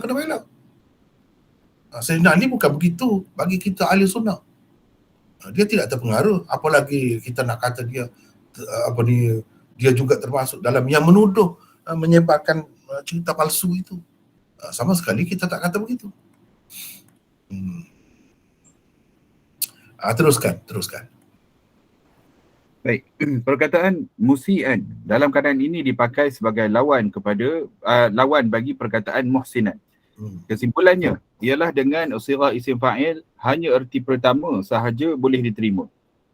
Speaker 1: Sayyidina Ali bukan begitu bagi kita ahli sunnah. Dia tidak terpengaruh, apalagi kita nak kata dia dia juga termasuk dalam yang menuduh menyebarkan cerita palsu itu. Sama sekali kita tak kata begitu. Teruskan.
Speaker 2: Baik, perkataan musian dalam keadaan ini dipakai sebagai lawan bagi perkataan muhsinan. Kesimpulannya ialah dengan sirah isim fa'il hanya erti pertama sahaja boleh diterima.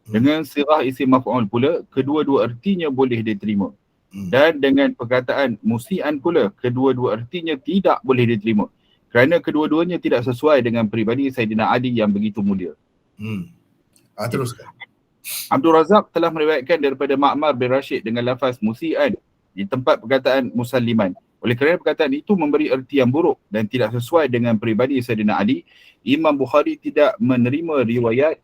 Speaker 2: Dengan sirah isim maf'ul pula kedua-dua ertinya boleh diterima. Dan dengan perkataan musian pula kedua-dua ertinya tidak boleh diterima, kerana kedua-duanya tidak sesuai dengan peribadi Sayyidina Ali yang begitu mulia.
Speaker 1: Teruskan.
Speaker 2: Abdul Razak telah meriwayatkan daripada Ma'mar bin Rashid dengan lafaz musian di tempat perkataan musalliman. Oleh kerana perkataan itu memberi erti yang buruk dan tidak sesuai dengan peribadi Sayyidina Ali, Imam Bukhari tidak menerima riwayat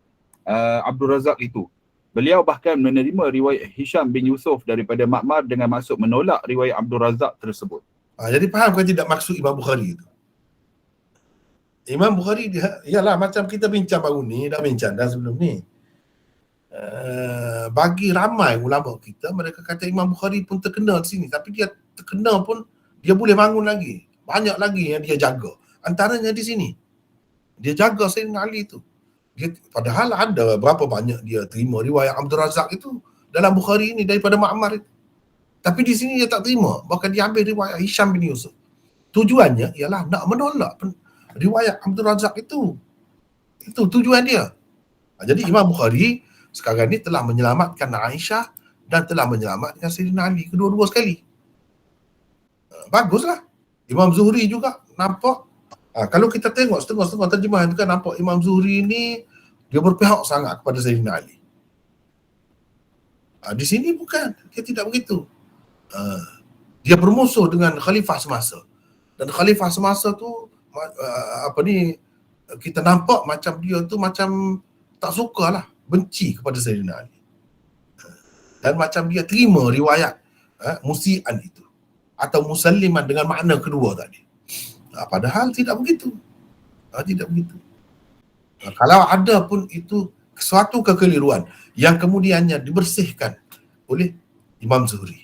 Speaker 2: Abdul Razak itu. Beliau bahkan menerima riwayat Hisham bin Yusuf daripada Ma'mar dengan maksud menolak riwayat Abdul Razak tersebut.
Speaker 1: Jadi faham kan tidak maksud Imam Bukhari itu? Imam Bukhari dia, ialah macam kita bincang baru ni, dah bincang dah sebelum ni. Bagi ramai ulama kita, mereka kata Imam Bukhari pun terkena di sini, tapi dia terkena pun dia boleh bangun lagi. Banyak lagi yang dia jaga. Antaranya di sini. Dia jaga Sayyidina Ali itu. Padahal ada berapa banyak dia terima riwayat Abdul Razak itu dalam Bukhari ini daripada Ma'mar itu. Tapi di sini dia tak terima. Bahkan dia ambil riwayat Hisham bin Yusuf. Tujuannya ialah nak menolak riwayat Abdul Razak itu. Itu tujuan dia. Jadi Imam Bukhari sekarang ni telah menyelamatkan Aisyah dan telah menyelamatkan Sayyidina Ali kedua-dua sekali. Baguslah. Imam Zuhri juga nampak. Kalau kita tengok setengah-setengah terjemahan kan nampak Imam Zuhri ni dia berpihak sangat kepada Sayyidina Ali. Di sini bukan. Dia tidak begitu. Dia bermusuh dengan khalifah semasa. Dan khalifah semasa tu kita nampak macam dia tu macam tak sukalah, benci kepada Sayyidina Ali. Dan macam dia terima riwayat musian itu atau musalliman dengan makna kedua tadi. Padahal tidak begitu. Kalau ada pun itu suatu kekeliruan yang kemudiannya dibersihkan oleh Imam Zuhri.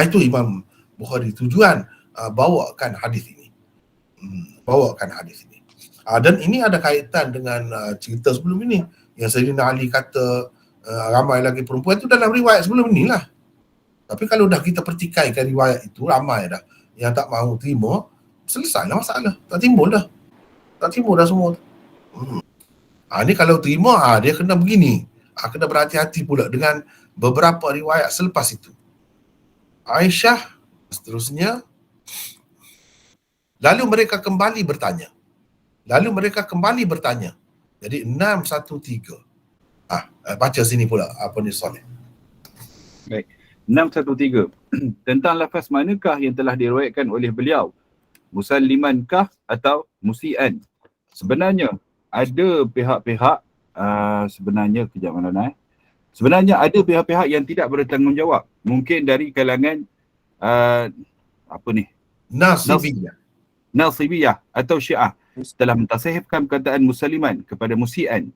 Speaker 1: Itu Imam Bukhari tujuan bawakan hadis ini. Bawakan hadis ini. Dan ini ada kaitan dengan cerita sebelum ini yang Sayyidina Ali kata ramai lagi perempuan itu dalam riwayat sebelum inilah. Tapi kalau dah kita pertikaikan riwayat itu, ramai dah yang tak mahu terima, selesailah masalah. Tak timbul dah semua. Ni kalau terima, dia kena begini. Kena berhati-hati pula dengan beberapa riwayat selepas itu. Aisyah seterusnya, lalu mereka kembali bertanya. Jadi 613. Baca sini pula apa ni Soleh.
Speaker 2: Baik. 613. Tentang lafaz manakah yang telah diriwayatkan oleh beliau? Musallimankah atau musian? Sebenarnya ada pihak-pihak sebenarnya ada pihak-pihak yang tidak bertanggungjawab. Mungkin dari kalangan Nasibiyah atau Syiah telah mentasahifkan perkataan musalliman kepada musian.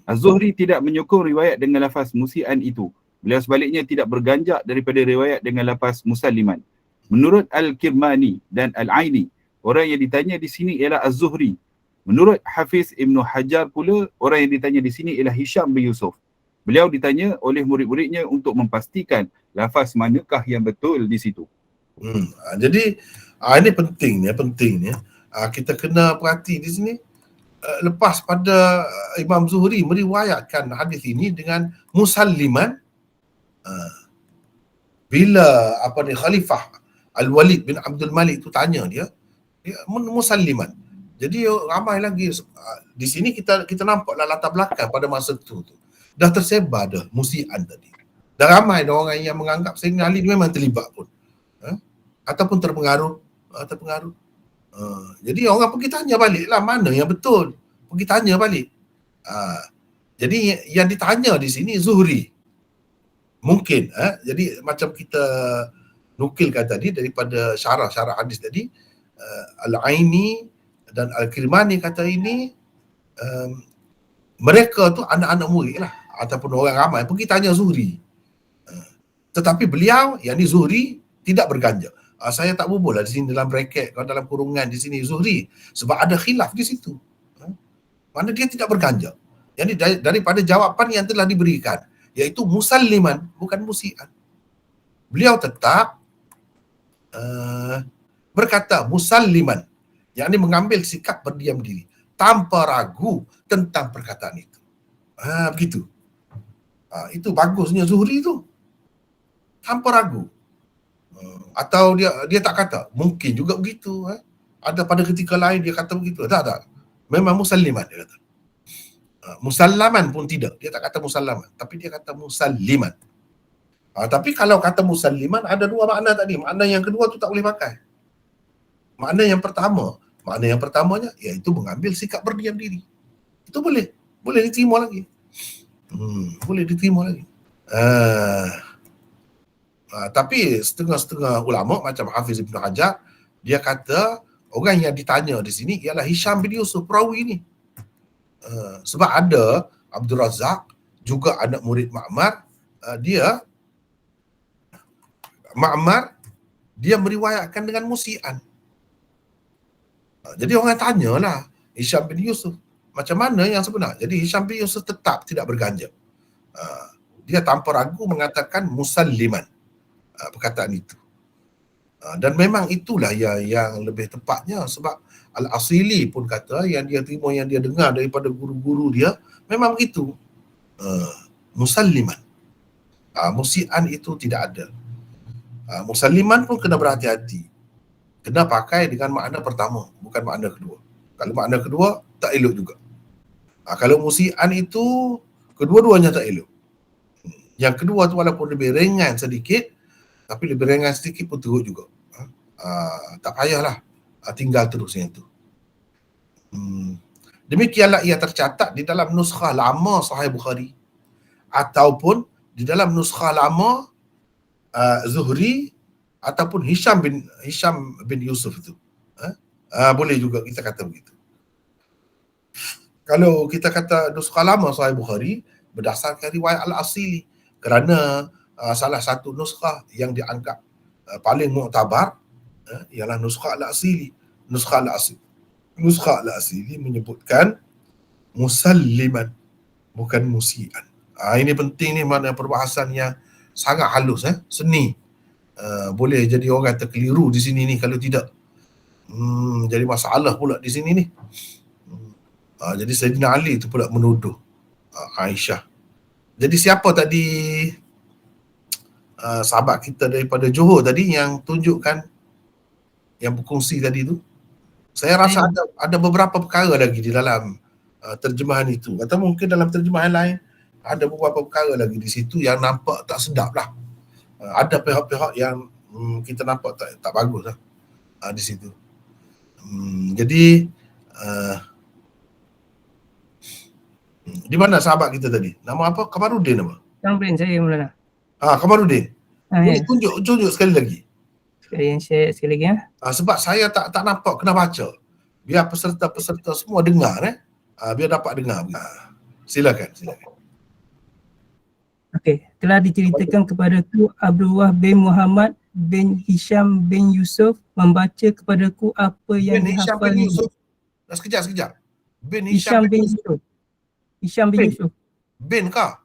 Speaker 2: Az-Zuhri tidak menyokong riwayat dengan lafaz musian itu. Beliau sebaliknya tidak berganjak daripada riwayat dengan lafaz musalliman. Menurut Al-Kirmani dan Al-Aini, orang yang ditanya di sini ialah Az-Zuhri. Menurut Hafiz Ibn Hajar pula, orang yang ditanya di sini ialah Hisham bin Yusuf. Beliau ditanya oleh murid-muridnya untuk memastikan lafaz manakah yang betul di situ.
Speaker 1: Jadi ini penting. Kita kena perhati di sini. Lepas pada Imam Zuhri meriwayatkan hadis ini dengan musalliman, bila Khalifah Al-Walid bin Abdul Malik tu tanya dia musalliman. Jadi ramai lagi di sini kita nampaklah latar belakang pada masa tu dah tersebar dah musian tadi. Dah ramai dah orang yang menganggap Sayyidina Ali memang terlibat pun. Ataupun terpengaruh. Jadi orang pergi tanya balik lah mana yang betul. Pergi tanya balik. Jadi yang ditanya di sini Zuhri. Mungkin. Jadi macam kita nukilkan tadi daripada syarah hadis tadi, Al-Aini dan Al-Kirmani kata ini mereka tu anak-anak murid lah ataupun orang ramai pergi tanya Zuhri. Tetapi beliau, yang ni Zuhri, tidak berganjak. Saya tak berbual lah di sini dalam bracket, kalau dalam kurungan di sini Zuhri, sebab ada khilaf di situ. Mana dia tidak berganjak. Yang daripada jawapan yang telah diberikan, iaitu musalliman, bukan musian. Beliau tetap berkata musalliman, yakni mengambil sikap berdiam diri tanpa ragu tentang perkataan itu. Begitu. Itu bagusnya Zuhri itu. Tanpa ragu. Atau dia tak kata, mungkin juga begitu. Ada pada ketika lain dia kata begitu. Tak. Memang musalliman dia kata. Musallaman pun tidak. Dia tak kata musallaman, tapi dia kata musalliman. Tapi kalau kata musalliman ada dua makna tadi. Makna yang kedua tu tak boleh pakai. Makna yang pertamanya iaitu mengambil sikap berdiam diri. Itu boleh diterima lagi. Boleh diterima lagi. Tapi setengah-setengah ulama macam Hafiz Ibn Hajar, dia kata orang yang ditanya di sini ialah Hisham bin Yusuf, perawi ini. Sebab ada Abdul Razak, juga anak murid Ma'mar, dia meriwayatkan dengan musian. Jadi orang tanyalah Hisham bin Yusuf, macam mana yang sebenar? Jadi Hisham bin Yusuf tetap tidak berganjak. Dia tanpa ragu mengatakan musalliman, perkataan itu. Dan memang itulah yang lebih tepatnya, sebab Al-Asili pun kata yang dia terima, yang dia dengar daripada guru-guru dia, memang begitu. Musalliman. Musian itu tidak ada. Musalliman pun kena berhati-hati. Kena pakai dengan makna pertama, bukan makna kedua. Kalau makna kedua, tak elok juga. Kalau musian itu, kedua-duanya tak elok. Yang kedua tu walaupun lebih ringan sedikit, tapi lebih ringan sedikit pun teruk juga. Tak payahlah tinggal terus yang tu. Demikianlah ia tercatat di dalam nuskhah lama Sahih Bukhari, ataupun di dalam nuskhah lama Zuhri, ataupun Hisham bin Yusuf itu. Boleh juga kita kata begitu. Kalau kita kata nuskhah lama Sahih Bukhari berdasarkan riwayat Al-Asili, kerana salah satu nuskhah yang dianggap paling muktabar ialah nuskha al-asili. Nuskha al-asili menyebutkan musalliman, bukan musian. Ini penting ni, mana perbahasan yang sangat halus, seni. Boleh jadi orang terkeliru di sini ni kalau tidak. Jadi masalah pula di sini ni. Jadi Sayyidina Ali tu pula menuduh Aisyah. Jadi siapa tadi sahabat kita daripada Johor tadi yang tunjukkan, yang berkongsi tadi tu? Saya rasa ada beberapa perkara lagi di dalam terjemahan itu, atau mungkin dalam terjemahan lain ada beberapa perkara lagi di situ yang nampak tak sedap lah. Ada pihak-pihak yang kita nampak tak bagus lah di situ. Jadi di mana sahabat kita tadi? Nama apa? Kamarudin apa?
Speaker 3: Kamarudin saya Maulana.
Speaker 1: Kamarudin. Boleh
Speaker 3: Ya.
Speaker 1: tunjuk sekali lagi.
Speaker 3: Sekali lagi ya.
Speaker 1: Sebab saya tak nampak, kena baca. Biar peserta-peserta semua dengar biar dapat dengar. Silakan.
Speaker 3: Okey, telah diceritakan kepadaku Abdullah bin Muhammad bin Hisham bin Yusuf membaca kepadaku apa yang
Speaker 1: bin Hisham bin
Speaker 3: dihafalnya.
Speaker 1: Yusuf. Sekejap. Bin
Speaker 3: Hisham bin Yusuf. Hisham bin Yusuf.
Speaker 1: Bin kah?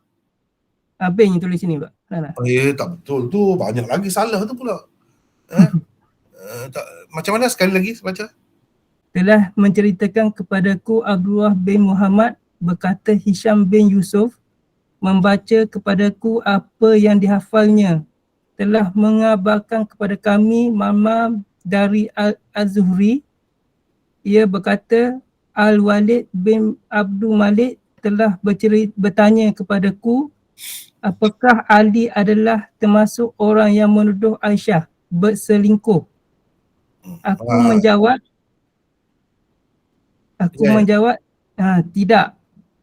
Speaker 3: Bin yang tulis sini, Pak.
Speaker 1: Tak betul tu. Banyak lagi salah tu pula. Macam mana sekali lagi baca?
Speaker 3: Telah menceritakan kepadaku Abdullah bin Muhammad, berkata Hisham bin Yusuf, membaca kepadaku apa yang dihafalnya. Telah mengabarkan kepada kami Mama dari Az-Zuhri. Ia berkata Al-Walid bin Abdul Malik telah bertanya kepadaku, apakah Ali adalah termasuk orang yang menuduh Aisyah berselingkuh? Aku menjawab, tidak.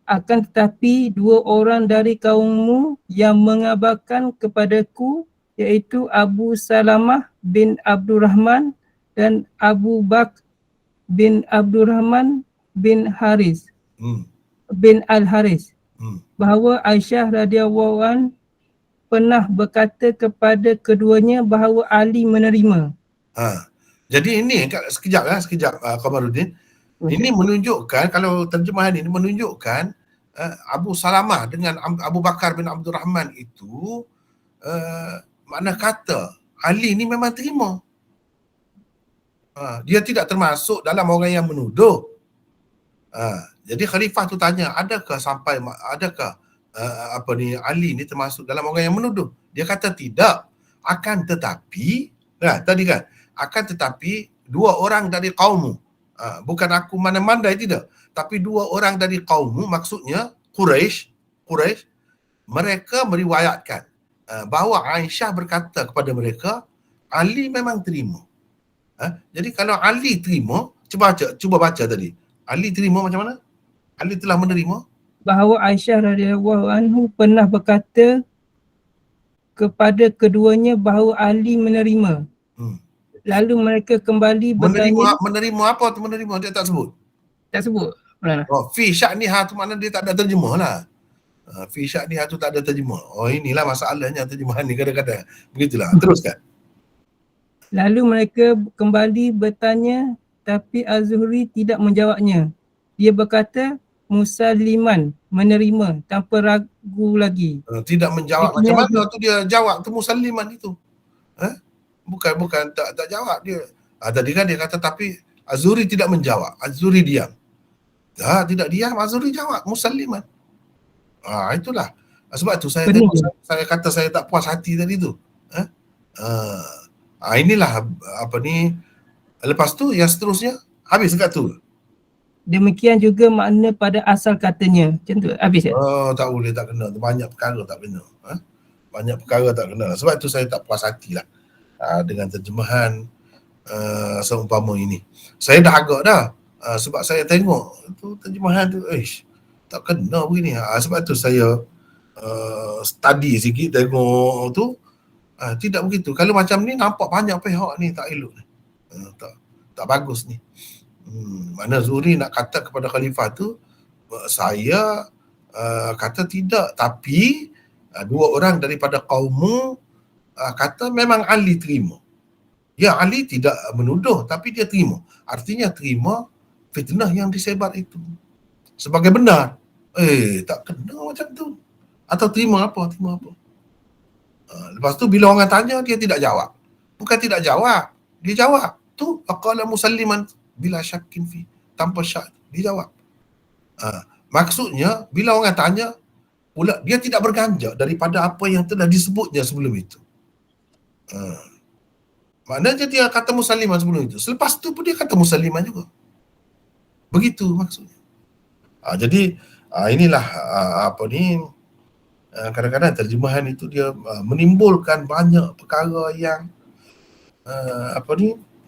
Speaker 3: Akan tetapi dua orang dari kaummu yang mengabarkan kepadaku, iaitu Abu Salamah bin Abdurrahman dan Abu Bakr bin Abdurrahman bin Haris bin Al-Haris, bahawa Aisyah radhiyallahu anha pernah berkata kepada keduanya bahawa Ali menerima.
Speaker 1: Jadi ini sekejap Kamarudin. Ini menunjukkan, kalau terjemahan ini menunjukkan Abu Salamah dengan Abu Bakar bin Abdul Rahman itu makna kata Ali ni memang terima. Dia tidak termasuk dalam orang yang menuduh. Jadi khalifah tu tanya, adakah Ali ni termasuk dalam orang yang menuduh? Dia kata tidak. Akan tetapi dua orang dari kaummu, bukan aku mana-mandai, tidak, tapi dua orang dari kaummu, maksudnya Quraisy, mereka meriwayatkan bahawa Aisyah berkata kepada mereka, Ali memang terima. Jadi kalau Ali terima, cuba baca tadi. Ali terima macam mana? Ali telah menerima
Speaker 3: bahawa Aisyah radhiyallahu anhu pernah berkata kepada keduanya bahawa Ali menerima. Lalu mereka kembali bertanya.
Speaker 1: Menerima apa tu menerima? Dia tak sebut.
Speaker 3: Tak sebut.
Speaker 1: Fi sya'niha tu makna dia tak ada terjemah lah. Fi sya'niha tu tak ada terjemah. Inilah masalahnya terjemahan ni kadang-kadang. Begitulah. Teruskan.
Speaker 3: Lalu mereka kembali bertanya, tapi Az-Zuhri tidak menjawabnya. Dia berkata, musalliman, menerima tanpa ragu lagi.
Speaker 1: Tidak menjawab. Macam mana tu dia jawab tu musalliman itu? Bukan tak jawab dia. Tadi kan dia kata tapi Az-Zuhri tidak menjawab. Az-Zuhri diam. Tidak diam, Az-Zuhri jawab musalliman. Itulah. Sebab tu saya tengok, saya kata saya tak puas hati tadi tu. Inilah apa ni. Lepas tu yang seterusnya habis dekat tu.
Speaker 3: Demikian juga makna pada asal katanya. Macam tu habis ya?
Speaker 1: Tak boleh, tak kena. Banyak perkara tak kena. Banyak perkara tak kena. Sebab tu saya tak puas hati lah dengan terjemahan seumpama ini. Saya dah agak dah. Sebab saya tengok tu terjemahan tu, tak kena begini. Sebab tu saya study sikit, tengok tu. Tidak begitu. Kalau macam ni nampak banyak pihak ni tak elok ni. Tak bagus ni. Mana Zuhri nak kata kepada khalifah tu, saya kata tidak, tapi dua orang daripada kaummu kata memang Ali terima. Ya, Ali tidak menuduh tapi dia terima. Artinya terima fitnah yang disebar itu sebagai benar. Tak kena macam tu. Atau terima apa? Lepas tu bila orang tanya dia tidak jawab. Bukan tidak jawab, dia jawab. Tu aqala musalliman bila syakkin fi, tanpa syak dia jawab. Maksudnya bila orang tanya pula dia tidak berganjak daripada apa yang telah disebutnya sebelum itu. Maknanya dia kata musalliman sebelum itu. Selepas tu pun dia kata musalliman juga. Begitu maksudnya. Jadi inilah kadang-kadang terjemahan itu dia menimbulkan banyak perkara yang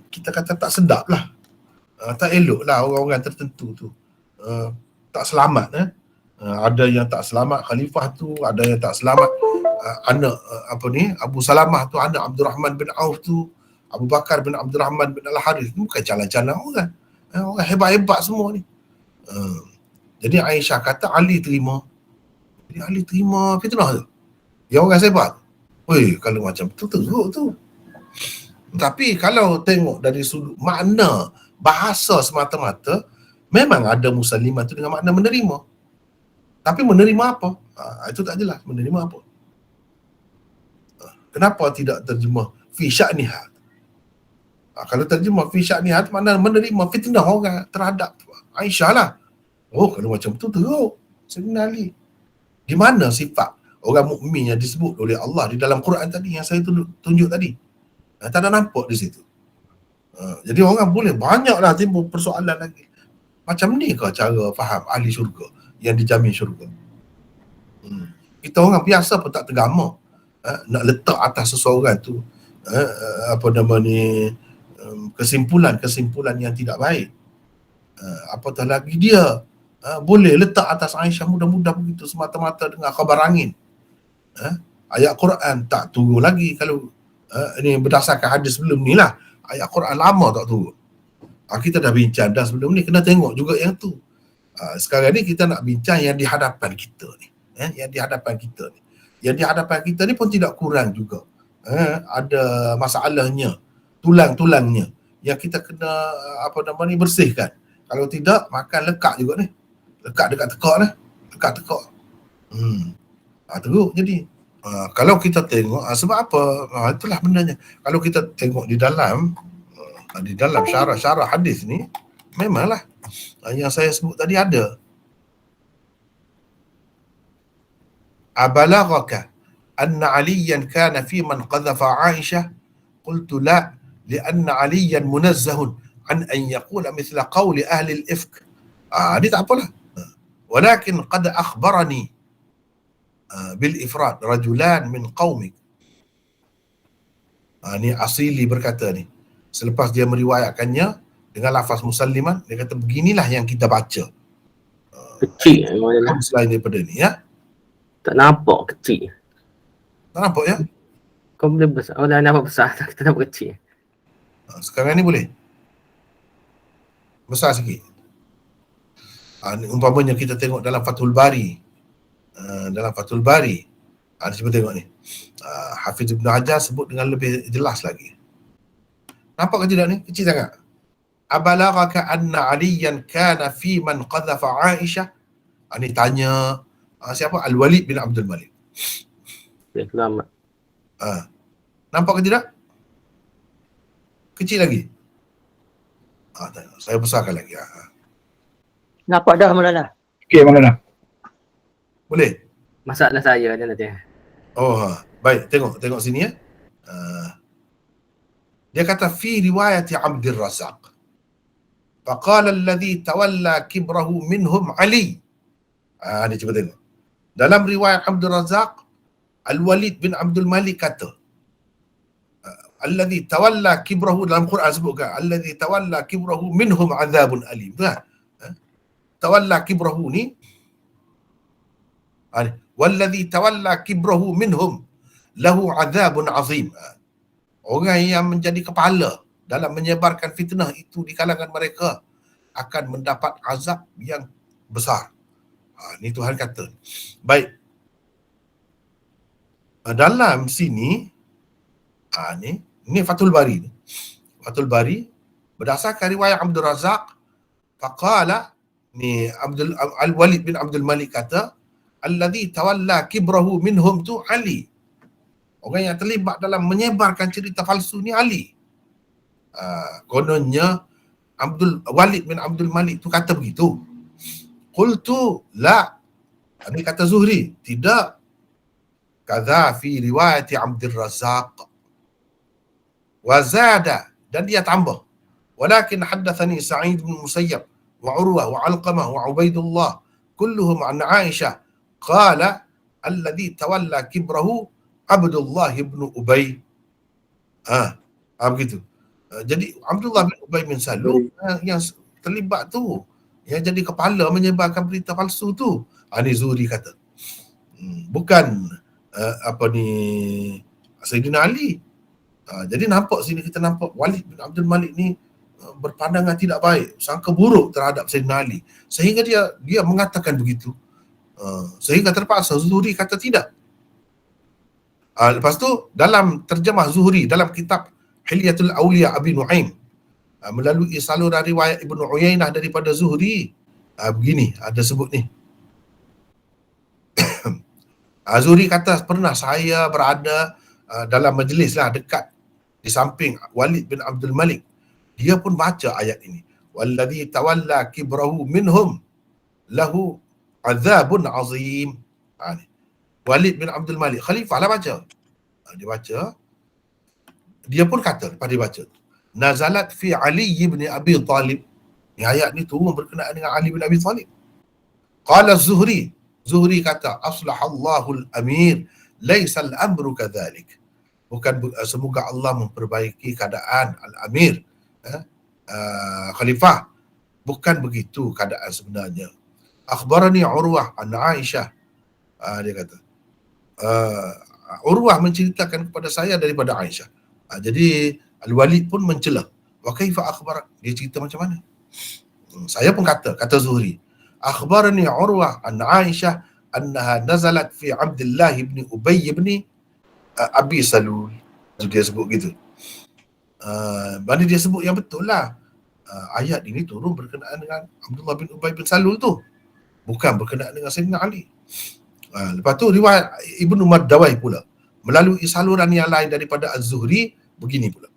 Speaker 1: kita kata tak sedap lah. Tak elok lah orang-orang tertentu tu. Tak selamat. Ada yang tak selamat khalifah tu, ada yang tak selamat anak Abu Salamah tu, anak Abdul Rahman bin Auf tu, Abu Bakar bin Abdul Rahman bin Al-Harith. Bukan jalan-jalan orang. Orang hebat-hebat semua ni. Jadi Aisyah kata Ali terima. Jadi Ali terima fitnah tu. Yang orang sebat. Kalau macam tu teruk tu. Tapi kalau tengok dari sudut makna bahasa semata-mata, memang ada musallimah tu dengan makna menerima. Tapi menerima apa? Itu tak jelas. Menerima apa? Kenapa tidak terjemah fi sya'niha? Kalau terjemah fi sya'niha makna menerima fitnah orang terhadap Aisyah lah. Kalau macam tu teruk. Sayyidina Ali. Di mana sifat orang mukmin yang disebut oleh Allah di dalam Quran tadi yang saya tunjuk tadi? Tak ada nampak di situ. Jadi orang boleh banyaklah timbul persoalan lagi. Macam ni ke cara faham ahli syurga yang dijamin syurga? Kita orang biasa pun tak tergama nak letak atas seseorang tu kesimpulan yang tidak baik. Apatah lagi dia boleh letak atas Aisyah mudah-mudah begitu semata-mata dengan khabar angin. Ayat Quran tak turun lagi kalau ini berdasarkan hadis sebelum ni lah. Ayat Quran lama tak turun. Kita dah bincang dah sebelum ni, kena tengok juga yang tu. Sekarang ni kita nak bincang yang di hadapan kita ni. Yang di hadapan kita ni. Yang di hadapan kita ni pun tidak kurang juga. Ada masalahnya, tulang-tulangnya yang kita kena bersihkan. Kalau tidak, makan lekat juga ni. Lekat dekat tekak ni. Lekat tekak. Teruk jadi. Kalau kita tengok, sebab apa? Itulah bendanya. Kalau kita tengok di dalam syarah hadis ni, memanglah yang saya sebut tadi ada. Abalaghaka anna aliyan kana fi man qadhafa Aisyah? Qultu la, lianna aliyan munazzahun an an yaqula mithla qawli ahli al-ifk. Ini tak apalah. Walakin qad akhbarani bil ifrad rajulan min qaumik. Ni Asili berkata ni, selepas dia meriwayatkannya dengan lafaz musalliman, dia kata beginilah yang kita baca.
Speaker 4: Kecil
Speaker 1: selain daripada ni ya.
Speaker 4: Tak nampak kecil.
Speaker 1: Tak nampak ya?
Speaker 4: Kau boleh besar. Dah nampak besar, tak nampak kecil.
Speaker 1: Sekarang ni boleh besar sikit. Umpamanya kita tengok dalam Fathul Bari. Cuba tengok ni. Hafiz Ibn Hajar sebut dengan lebih jelas lagi. Nampak ke tidak ni? Kecil sangat. Abalaghaka anna aliyan kana fi man qadhafa Aisyah? Ni tanya siapa? Al-Walid bin Abdul Malik.
Speaker 4: Selamat.
Speaker 1: Nampak ke tidak? Kecil lagi. Tengok. Saya besarkan lagi.
Speaker 5: Nampak dah Maulana.
Speaker 2: Okey, Maulana.
Speaker 1: Boleh?
Speaker 4: Masalah saya dia nanti.
Speaker 1: Baik, tengok sini ya. Dia kata fi riwayat Abdul Razak. Faqala alladhi tawalla kibrahu minhum Ali. Ni cuba tengok. Dalam riwayat Abdul Razak, Al-Walid bin Abdul Malik kata, alladhi tawalla kibrahu, dalam Quran sebutkan, alladhi tawalla kibrahu minhum azabun alim. Betul tak? Tawalla kibrahu ni, walladhi tawalla kibrahu minhum lahu azabun azim. Orang yang menjadi kepala dalam menyebarkan fitnah itu di kalangan mereka akan mendapat azab yang besar. Ni Tuhan kata. Baik. Dalam sini ni Fathul Bari ni. Fathul Bari, berdasarkan riwayat Abdul Razak, faqala, ni Al-Walid bin Abdul Malik kata, alladhi tawalla kibrahu minhum tu Ali. Orang yang terlibat dalam menyebarkan cerita palsu ni Ali. Kononnya Walid bin Abdul Malik tu kata begitu. Qultu la. Dia kata Zuhri, tidak. Kadha fi riwayat Abdul Razak. Wa zada, dan dia tambah. Walakin haddathani Sa'id bin Musayyab wa Urwah wa Alqamah wa Ubaidullah kulluhum an Aisyah qala alladhi tawalla kibrahu Abdullah bin Ubay. Begitu. Jadi Abdullah bin Ubay bin Salul yang terlibat tu, yang jadi kepala menyebarkan berita palsu tu. Ni Zuhri kata. Bukan Sayyidina Ali. Jadi nampak sini, kita nampak Walid bin Abdul Malik ni berpandangan tidak baik, sangka buruk terhadap Sayyidina Ali, sehingga dia mengatakan begitu. Sehingga terpaksa Zuhri kata tidak. Lepas tu dalam terjemah Zuhri dalam kitab Hilyatul Awliya Abi Nu'aim, melalui saluran riwayat Ibnu Uyainah daripada Zuhri, begini ada sebut ni. Zuhri kata, pernah saya berada dalam majlis lah dekat di samping Walid bin Abdul Malik. Dia pun baca ayat ini. Walladhi tawalla kibrahu minhum lahu azabun azim. Walid bin Abdul Malik, khalifah lah baca. Dia baca. Dia pun kata, lepas dia baca, nazalat fi Ali bin Abi Talib. Ni ayat ni turun berkenaan dengan Ali bin Abi Talib. Qala Zuhri, Zuhri kata, aslahallahu al-amir, laisa al-amru kadhalik. Bukan, semoga Allah memperbaiki keadaan al-amir, khalifah. Bukan begitu keadaan sebenarnya. Akhbarani Urwah an Aisyah. Dia kata, Urwah menceritakan kepada saya daripada Aisyah. Jadi Al-Walid pun mencela. Wa kaifa akhbar? Dia cerita macam mana? Saya pun kata Zuhri, akhbarani Urwah an Aisyah annaha nazalat fi Abdullah ibn Ubay ibn Abi Salul. Dia sebut gitu. Mana dia sebut yang betul lah. Ayat ini turun berkenaan dengan Abdullah bin Ubay bin Salul tu, bukan berkenaan dengan Sayyidina Ali. Lepas tu riwayat Ibnu Maddawai pula melalui saluran yang lain daripada Az-Zuhri begini pula.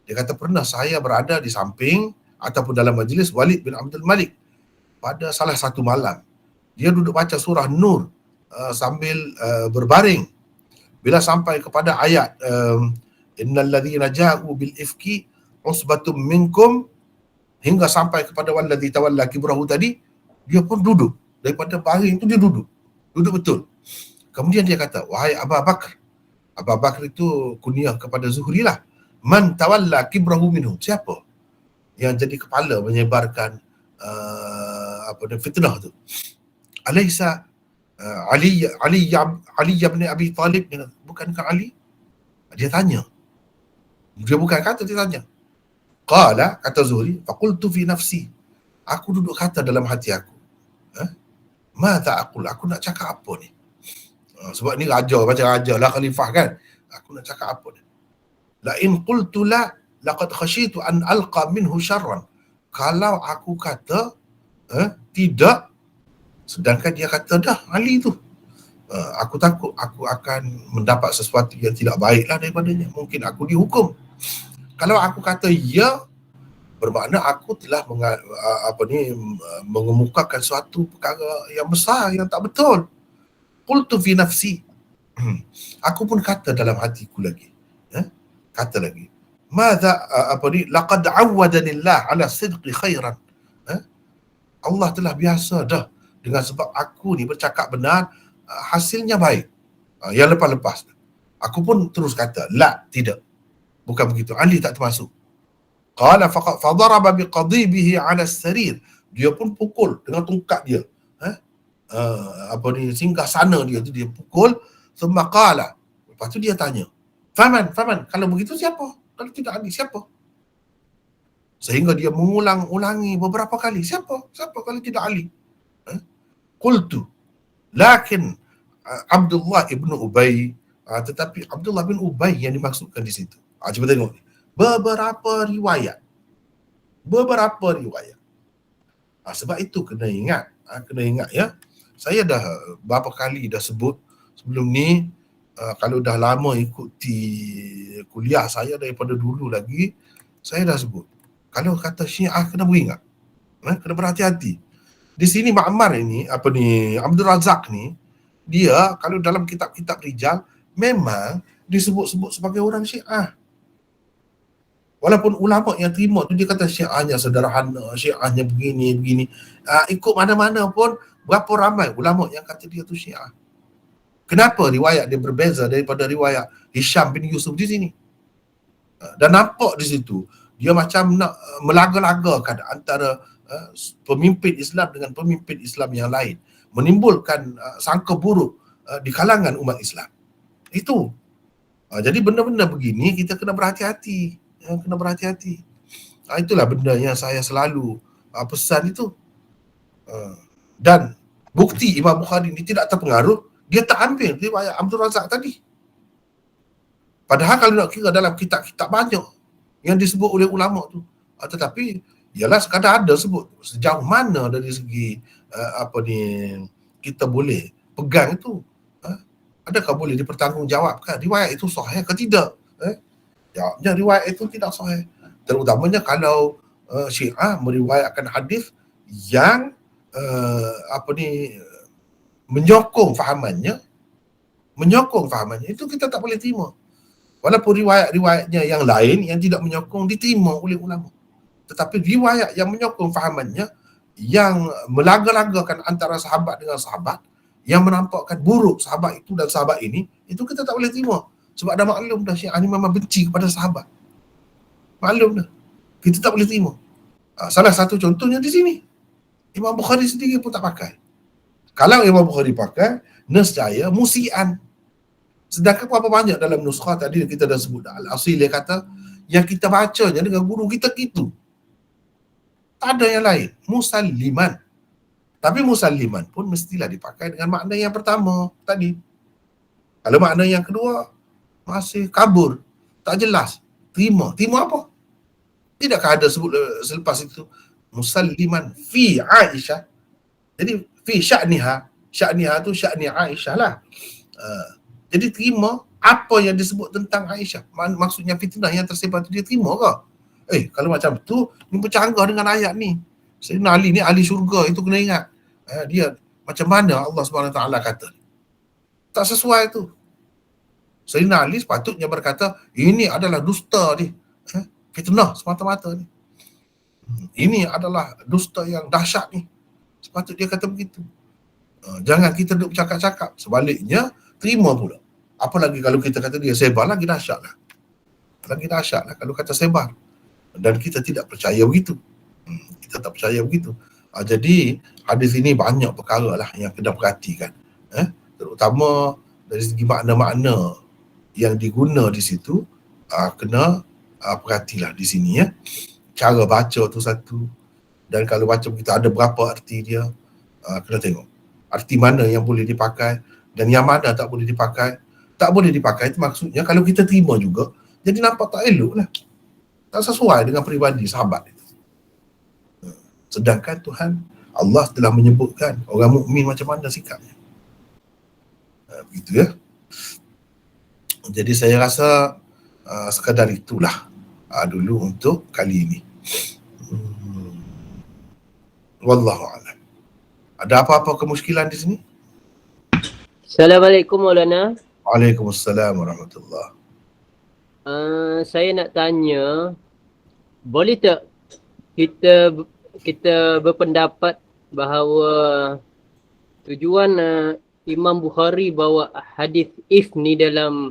Speaker 1: Dia kata, pernah saya berada di samping ataupun dalam majlis Walid bin Abdul Malik pada salah satu malam. Dia duduk baca surah Nur sambil berbaring. Bila sampai kepada ayat innal ladzina ja'u bil ifki usbatum minkum, hingga sampai kepada walladzi tawalla kibrahu tadi, dia pun duduk. Daripada baring tu dia duduk betul. Kemudian dia kata, wahai Abu Bakar. Abu Bakar itu kunyah kepada Zuhri lah. Man tawalla kibrahu minhum, siapa yang jadi kepala menyebarkan fitnah tu? Alaysa Ali bin Abi Talib, bukankah Ali? Dia tanya. Dia bukan kata, dia tanya. Qala, kata Zuhri, faqultu fi nafsi. Aku duduk kata dalam hati aku. Mata aku nak cakap apa ni? Sebab ni raja, macam raja lah, khalifah kan. Aku nak cakap apa ni? La in qultu la laqad khashitu an alqa minhu syarran. Kalau aku kata tidak, sedangkan dia kata dah Ali tu, aku takut aku akan mendapat sesuatu yang tidak baiklah daripadanya. Mungkin aku dihukum. Kalau aku kata ya, bermakna aku telah mengemukakan suatu perkara yang besar yang tak betul. Qultu fi nafsi. Aku pun kata dalam hatiku lagi. Kata lagi. Madza laqad awwadanillah ala sidqi khairan. Allah telah biasa dah dengan sebab aku ni bercakap benar, hasilnya baik. Yang lepas-lepas. Aku pun terus kata, la, tidak. Bukan begitu. Ali tak termasuk. Qala fadaraba biqadibihi 'ala as-sarir. Dia pun pukul dengan tongkat dia. Singgah sana dia tu, dia pukul. Thumma qala. Lepas tu dia tanya, Faman, kalau begitu siapa? Kalau tidak Ali, siapa? Sehingga dia mengulang-ulangi beberapa kali. Siapa kalau tidak Ali? Qultu. Lakin Abdullah ibn Ubay. Tetapi Abdullah bin Ubay yang dimaksudkan di situ. Cuba tengok. beberapa riwayat. Sebab itu kena ingat ya. Saya dah berapa kali dah sebut sebelum ni, kalau dah lama ikuti kuliah saya daripada dulu lagi, saya dah sebut. Kalau kata Syiah kena beringat. Kena berhati-hati. Di sini Ma'mar ini, Abdul Razak ni, dia kalau dalam kitab-kitab rijal memang disebut-sebut sebagai orang Syiah. Walaupun ulama yang terima tu dia kata Syiahnya sederhana, Syiahnya begini. Ikut mana-mana pun berapa ramai ulama yang kata dia tu Syiah. Kenapa riwayat dia berbeza daripada riwayat Hisham bin Yusuf di sini? Dan nampak di situ dia macam nak melaga-lagakan antara pemimpin Islam dengan pemimpin Islam yang lain, menimbulkan sangka buruk di kalangan umat Islam. Itu. Jadi benda-benda begini kita kena berhati-hati. Itulah benda yang saya selalu pesan itu. Dan bukti Imam Bukhari ni tidak terpengaruh, dia tak ambil riwayat Abdul Razak tadi. Padahal kalau nak kira dalam kitab-kitab banyak yang disebut oleh ulama tu. Tetapi ialah sekadar ada sebut sejauh mana dari segi kita boleh pegang itu. Adakah boleh dipertanggungjawabkan riwayat itu sahih ke tidak? Jawabnya riwayat itu tidak sahih. Terutamanya kalau Syiah meriwayatkan hadis yang menyokong fahamannya, itu kita tak boleh terima. Walaupun riwayat-riwayatnya yang lain yang tidak menyokong diterima oleh ulama. Tetapi riwayat yang menyokong fahamannya, yang melaga-lagakan antara sahabat dengan sahabat, yang menampakkan buruk sahabat itu dan sahabat ini, itu kita tak boleh terima. Sebab dah maklum dah Syiah ni memang benci kepada sahabat. Maklum dah. Kita tak boleh terima. Salah satu contohnya di sini. Imam Bukhari sendiri pun tak pakai. Kalau Imam Bukhari pakai, nescaya musian. Sedangkan berapa banyak dalam nuskah tadi kita dah sebut dah. Al-Asil dia kata, yang kita bacanya dengan guru kita gitu. Tak ada yang lain. Musalliman. Tapi musalliman pun mestilah dipakai dengan makna yang pertama tadi. Kalau makna yang kedua, masih kabur, tak jelas. Terima apa? Tidakkah ada sebut selepas itu musalliman fi Aisyah? Jadi fi sya'niha tu sya'ni Aisyah lah. Jadi terima apa yang disebut tentang Aisyah. Maksudnya fitnah yang tersebar tu dia terima ke? Kalau macam tu, ni bercanggah dengan ayat ni. Sayyidina Ali ni ahli syurga, itu kena ingat. Dia macam mana Allah SWT kata. Tak sesuai tu. Sayyidina Ali sepatutnya berkata, ini adalah dusta ni. Fitnah semata-mata ni. Ini adalah dusta yang dahsyat ni. Sepatutnya dia kata begitu. Jangan kita duduk bercakap-cakap. Sebaliknya, terima pula. Apalagi kalau kita kata dia sebar, lagi dahsyat lah. Kalau kata sebar. Dan kita tidak percaya begitu. Kita tak percaya begitu. Jadi, hadis ini banyak perkara lah yang kena perhatikan. Terutama dari segi makna-makna yang diguna di situ, kena perhatilah di sini ya. Cara baca tu satu, dan kalau baca kita ada berapa arti dia, kena tengok arti mana yang boleh dipakai dan yang mana tak boleh dipakai. Tak boleh dipakai itu maksudnya kalau kita terima juga, jadi nampak tak elok lah, tak sesuai dengan peribadi sahabat itu. Sedangkan Tuhan Allah telah menyebutkan orang mukmin macam mana sikapnya. Begitu ya. Jadi saya rasa sekadar itulah dulu untuk kali ini. Wallahu a'lam. Ada apa-apa kemusykilan di sini?
Speaker 5: Assalamualaikum Maulana.
Speaker 1: Waalaikumsalam warahmatullahi.
Speaker 5: Saya nak tanya, boleh tak kita berpendapat bahawa tujuan Imam Bukhari bawa hadis if ni dalam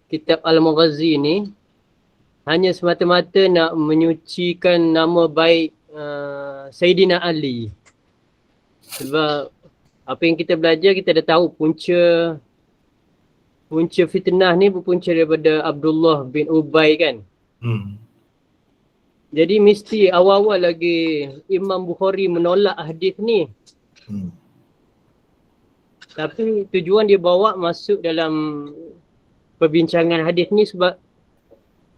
Speaker 5: kitab Al-Maghazi ni hanya semata-mata nak menyucikan nama baik Sayyidina Ali? Sebab apa yang kita belajar, kita dah tahu punca fitnah ni berpunca daripada Abdullah bin Ubay kan. Jadi mesti awal-awal lagi Imam Bukhari menolak hadis ni. Tapi tujuan dia bawa masuk dalam perbincangan hadis ni sebab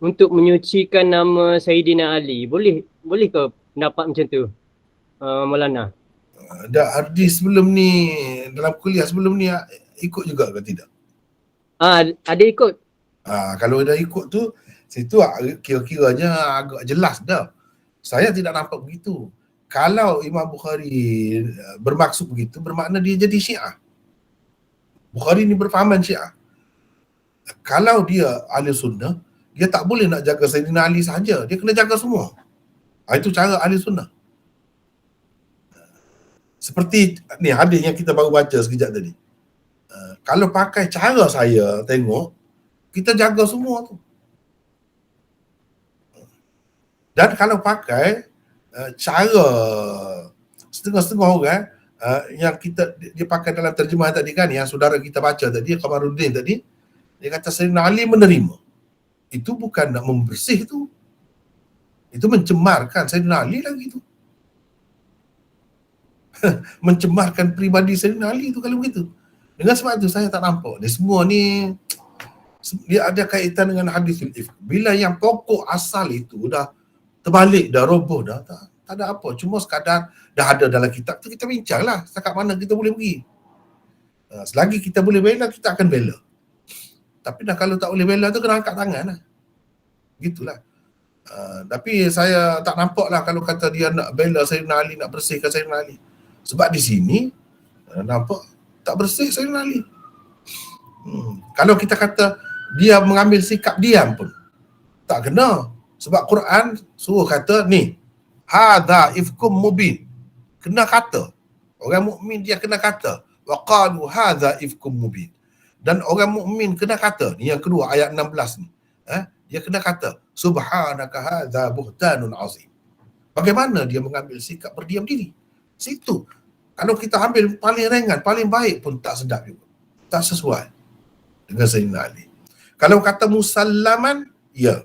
Speaker 5: untuk menyucikan nama Sayyidina Ali. Boleh ke pendapat macam tu? Maulana.
Speaker 1: Dah hadis sebelum ni, dalam kuliah sebelum ni ikut juga ke tidak?
Speaker 5: Ada ikut.
Speaker 1: Kalau dah ikut tu, situ kira-kiranya agak jelas dah. Saya tidak nampak begitu. Kalau Imam Bukhari bermaksud begitu, bermakna dia jadi Syiah. Bukhari ni berfahaman Syiah. Kalau dia ahli sunnah, dia tak boleh nak jaga Sayyidina Ali sahaja. Dia kena jaga semua. Itu cara ahli sunnah. Seperti ni hadis yang kita baru baca sekejap tadi. Kalau pakai cara saya tengok, kita jaga semua tu. Dan kalau pakai cara setengah-setengah orang yang dia pakai dalam terjemahan tadi kan, yang saudara kita baca tadi, Qamaruddin tadi, dia kata Sayyidina Ali menerima. Itu bukan nak membersih tu. Itu mencemarkan Sayyidina Ali lagi tu. Mencemarkan peribadi Sayyidina Ali tu kalau begitu. Dengan sebab itu saya tak nampak. Dia semua ni dia ada kaitan dengan hadisul ifk. Bila yang pokok asal itu dah terbalik, dah roboh dah, tak ada apa. Cuma sekadar dah ada dalam kitab tu, kita bincang lah setakat mana kita boleh pergi. Selagi kita boleh bela, kita akan bela. Tapi dah kalau tak boleh bela tu kena angkat tangan lah. Gitulah. Tapi saya tak nampak lah kalau kata dia nak bela Sayyidina Ali, nak bersihkan Sayyidina Ali. Sebab di sini nampak tak bersih Sayyidina Ali. Kalau kita kata dia mengambil sikap diam pun tak kena. Sebab Quran suruh kata ni, hadza ifkum mubin. Kena kata. Orang mukmin dia kena kata. Wa qalu hadza ifkum mubin. Dan orang mukmin kena kata, ni yang kedua ayat 16 ni. Dia kena kata, subhanaka hadza buhtanun azim. Bagaimana dia mengambil sikap berdiam diri? Situ. Kalau kita ambil paling ringan, paling baik pun tak sedap juga. Tak sesuai dengan Sayyidina Ali. Kalau kata musallaman, ya.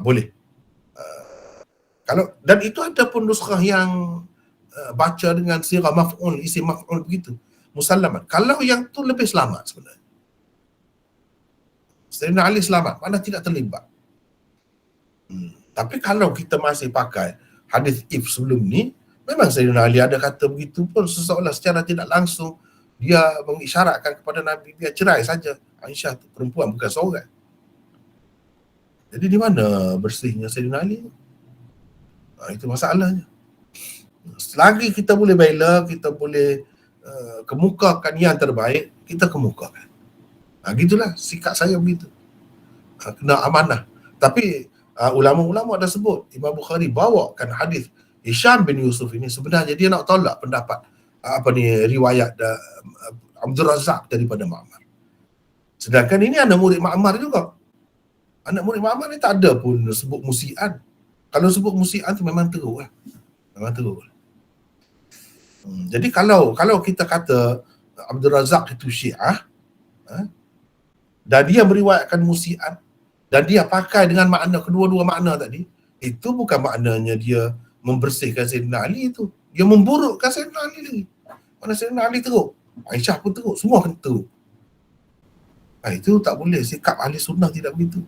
Speaker 1: Boleh. Kalau dan itu ada pun nuskhah yang baca dengan sirah maf'ul, isim maf'ul begitu. Musallaman. Kalau yang tu lebih selamat sebenarnya. Sayyidina Ali selamat, mana tidak terlibat. Tapi kalau kita masih pakai hadis if sebelum ni, memang Sayyidina Ali ada kata begitu pun seseolah secara tidak langsung dia mengisyaratkan kepada Nabi dia cerai saja Aisyah tu, perempuan bukan seorang. Jadi di mana bersihnya Sayyidina Ali? Itu masalahnya. Selagi kita boleh bela, kita boleh kemukakan yang terbaik, kita kemukakan. Gitulah sikap saya begitu. Kena amanah. Tapi ulama-ulama ada sebut Imam Bukhari bawakan hadis Hisham bin Yusuf ini sebenarnya dia nak tolak pendapat riwayat Abdul Razak daripada Ma'mar. Sedangkan ini anak murid Ma'mar juga. Anak murid Ma'mar ni tak ada pun sebut musi'an. Kalau sebut musi'an tu memang teruk lah. Memang teruk lah. Jadi kalau kita kata Abdul Razak itu Syiah, dan dia meriwayatkan musi'an, dan dia pakai dengan makna kedua-dua makna tadi, itu bukan maknanya dia membersihkan Sayyidina Ali itu. Dia memburukkan Sayyidina Ali lagi. Mana Sayyidina Ali teruk, Aisyah pun teruk, semua kena teruk. Itu tak boleh. Sikap ahli sunnah tidak begitu.